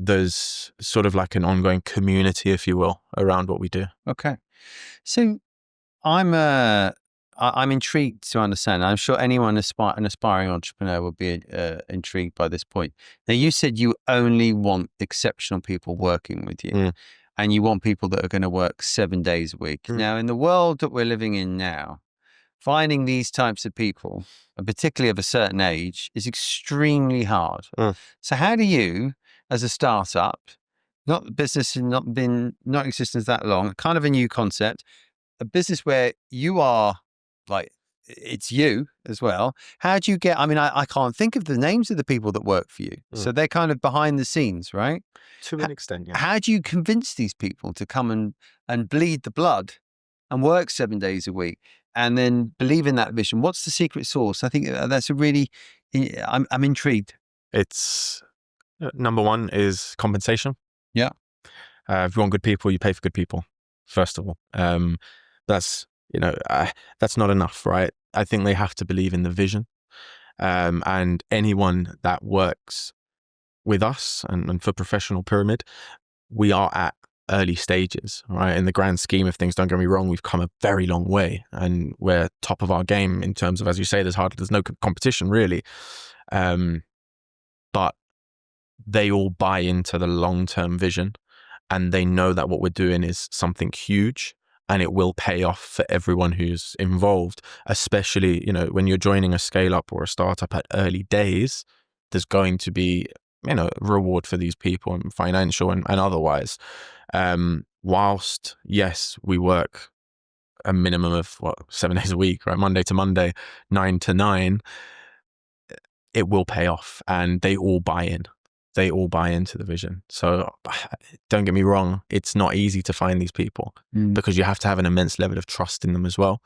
There's sort of like an ongoing community, if you will, around what we do.
Okay. So I'm intrigued to understand. I'm sure anyone an aspiring entrepreneur will be intrigued by this point. Now, you said you only want exceptional people working with you, and you want people that are going to work 7 days a week. Now, in the world that we're living in now, finding these types of people, and particularly of a certain age, is extremely hard. So how do you, as a startup, not the business has not existence that long, kind of a new concept, a business where you are like, it's you as well. How do you get, I can't think of the names of the people that work for you. So they're kind of behind the scenes, right?
To an extent, yeah.
How do you convince these people to come and bleed the blood and work 7 days a week and then believe in that vision? What's the secret sauce? I think that's I'm intrigued.
It's number one is compensation.
Yeah.
If you want good people, you pay for good people, first of all. That's not enough, right? I think they have to believe in the vision. And anyone that works with us and for Professional Pyramid, we are at early stages, right? In the grand scheme of things, don't get me wrong, we've come a very long way, and we're top of our game in terms of, as you say, there's no competition really. But they all buy into the long-term vision, and they know that what we're doing is something huge, and it will pay off for everyone who's involved, especially, when you're joining a scale up or a startup at early days, there's going to be, reward for these people, and financial and otherwise. Whilst, yes, we work a minimum of 7 days a week, right? Monday to Monday, 9 to 9, it will pay off, and they all buy in. They all buy into the vision. So don't get me wrong, it's not easy to find these people because you have to have an immense level of trust in them as well.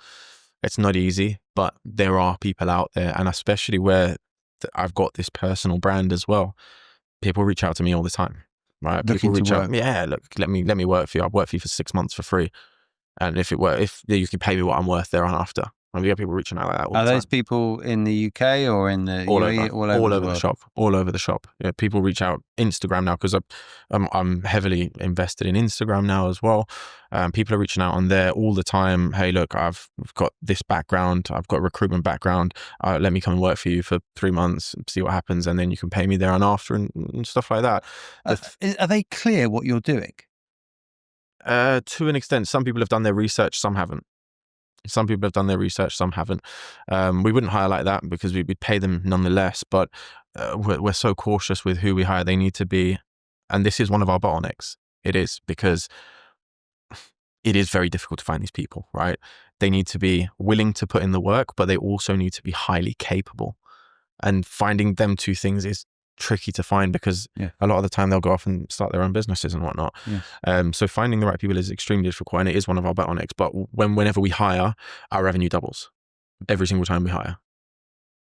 It's not easy, but there are people out there, and especially where I've got this personal brand as well. People reach out to me all the time, right? People reach out, yeah, look, let me work for you. I'll work for you for 6 months for free. And if you can pay me what I'm worth thereafter. And we get people reaching out like that all the time.
Are those people in the UK or in the UAE?
All over the shop. All over the shop. Yeah, people reach out. Instagram now, because I'm heavily invested in Instagram now as well. People are reaching out on there all the time. Hey, look, I've got this background. I've got a recruitment background. Let me come and work for you for 3 months, see what happens, and then you can pay me there and after, and stuff like that.
Are they clear what you're doing?
To an extent. Some people have done their research, some haven't. Some people have done their research, some haven't. We wouldn't hire like that because we'd pay them nonetheless, but we're so cautious with who we hire. They need to be, and this is one of our bottlenecks. It is, because it is very difficult to find these people, right? They need to be willing to put in the work, but they also need to be highly capable. And finding them two things is tricky to find because
Yeah.
a lot of the time they'll go off and start their own businesses and whatnot.
Yes.
So finding the right people is extremely difficult, and it is one of our bottlenecks. But whenever we hire, our revenue doubles every single time we hire,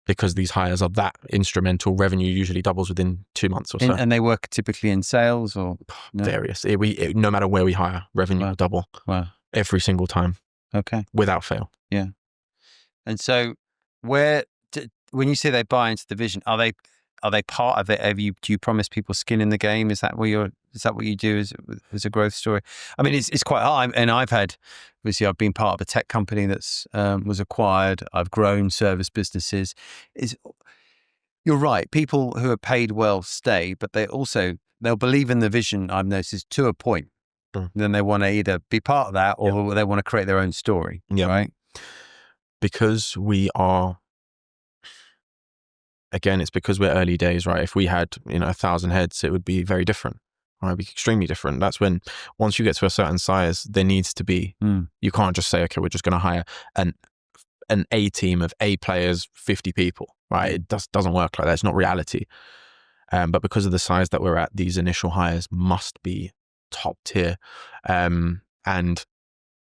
because these hires are that instrumental. Revenue usually doubles within 2 months or so.
And they work typically in sales or no?
Various. No matter where we hire, revenue will double every single time.
Okay.
Without fail.
Yeah. And so, when you say they buy into the vision, are they part of it? Do you promise people skin in the game? Is that what you do as a growth story? I mean, it's quite hard. And obviously I've been part of a tech company that's was acquired. I've grown service businesses. You're right. People who are paid well stay, but they'll believe in the vision. I've noticed to a point. Then they want to either be part of that or they want to create their own story.
Yeah.
Right.
Because we are. Again, it's because we're early days, right? If we had, 1,000 heads, it would be very different. Right? It'd be extremely different. That's when, once you get to a certain size, there needs to be, you can't just say, okay, we're just going to hire an A team of A players, 50 people, right? It doesn't work like that. It's not reality. But because of the size that we're at, these initial hires must be top tier. And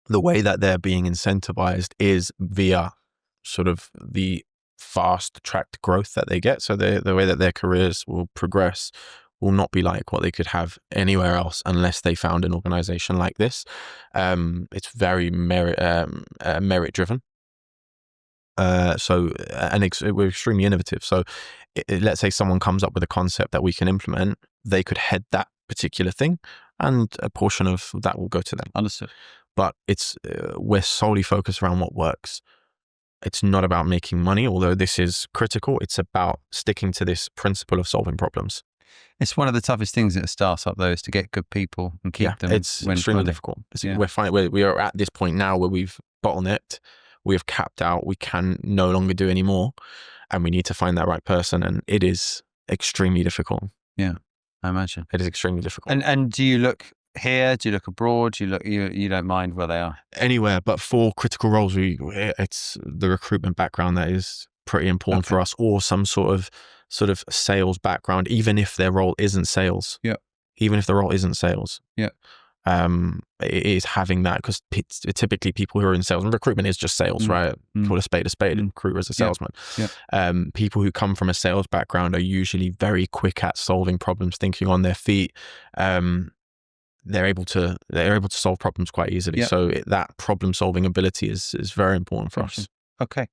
the way that they're being incentivized is via sort of the fast tracked growth that they get. So the way that their careers will progress will not be like what they could have anywhere else unless they found an organization like this. It's very merit driven. We're extremely innovative. So let's say someone comes up with a concept that we can implement, they could head that particular thing and a portion of that will go to them.
Understood.
But we're solely focused around what works. It's not about making money, although this is critical. It's about sticking to this principle of solving problems.
It's one of the toughest things at a startup, though, is to get good people and keep them.
It's extremely difficult. We are at this point now where we've bottlenecked, we have capped out, we can no longer do any more, and we need to find that right person, and it is extremely difficult.
Yeah, I imagine.
It is extremely difficult.
And do you look here? Do you look abroad? You don't mind where they are?
Anywhere, but for critical roles, it's the recruitment background that is pretty important for us, or some sort of sales background, even if their role isn't sales.
Yeah.
Even if the role isn't sales.
Yeah.
It is having that, because typically people who are in sales, and recruitment is just sales, right? Call a spade, and recruiter is a salesman.
Yeah.
People who come from a sales background are usually very quick at solving problems, thinking on their feet. They're able to solve problems quite easily.
Yep.
So that problem solving ability is very important for us.
Okay.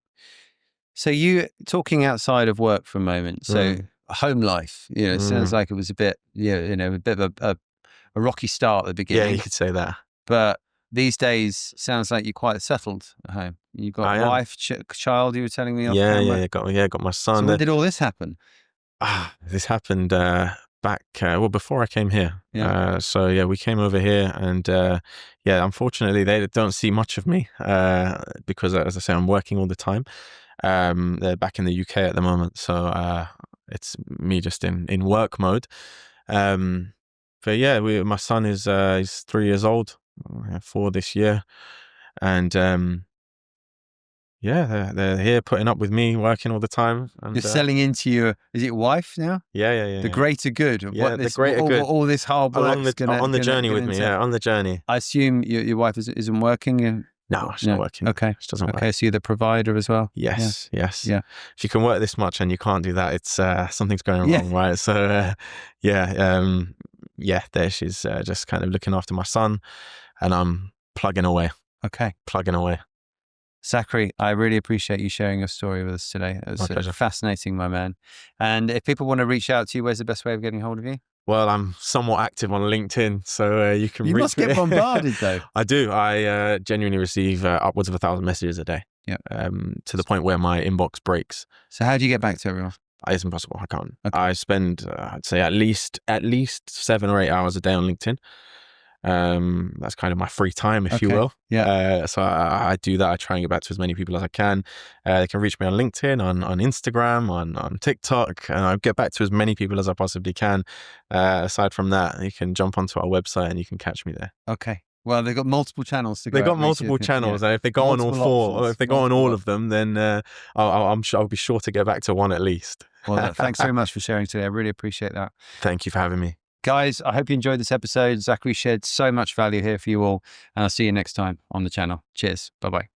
So you talking outside of work for a moment. So home life, it sounds like it was a bit, a bit of a rocky start at the beginning.
Yeah, you could say that.
But these days, sounds like you're quite settled at home. You've got a wife, child. You were telling me.
Got my son.
So when did all this happen?
This happened back before I came here. We came over here, and unfortunately they don't see much of me because, as I say, I'm working all the time. They're back in the UK at the moment, so it's me just in work mode. My son is he's 3 years old, 4 this year, and they're here putting up with me working all the time. And,
you're selling into your, is it wife now?
Yeah.
The greater good of
the greater good.
All this hard work
on the journey with me. Yeah, on the journey.
I assume your wife isn't working.
No, she's not working.
Okay,
she doesn't work.
Okay, so you're the provider as well.
Yes.
Yeah.
If you can work this much and you can't do that, it's something's going wrong, right? So there she's just kind of looking after my son, and I'm plugging away.
Okay,
plugging away.
Zachary, I really appreciate you sharing your story with us today. It was fascinating, my man. And if people want to reach out to you, where's the best way of getting hold of you?
Well, I'm somewhat active on LinkedIn, so you can reach me.
You must get bombarded, though.
I do. I genuinely receive upwards of 1,000 messages a day.
Yeah.
To the point where my inbox breaks.
So how do you get back to everyone?
It's impossible. I can't.
Okay.
I spend, I'd say, at least 7 or 8 hours a day on LinkedIn. That's kind of my free time, if you will.
Yeah.
So I do that. I try and get back to as many people as I can. They can reach me on LinkedIn, on Instagram, on TikTok, and I get back to as many people as I possibly can. Aside from that, you can jump onto our website and you can catch me there.
Okay. Well, they've got multiple channels to go.
They've got multiple channels, and if they go on all four, or if they go on all of them, then I'll be sure to get back to one at least.
Well, thanks very much for sharing today. I really appreciate that.
Thank you for having me.
Guys, I hope you enjoyed this episode. Zachary shared so much value here for you all, and I'll see you next time on the channel. Cheers. Bye-bye.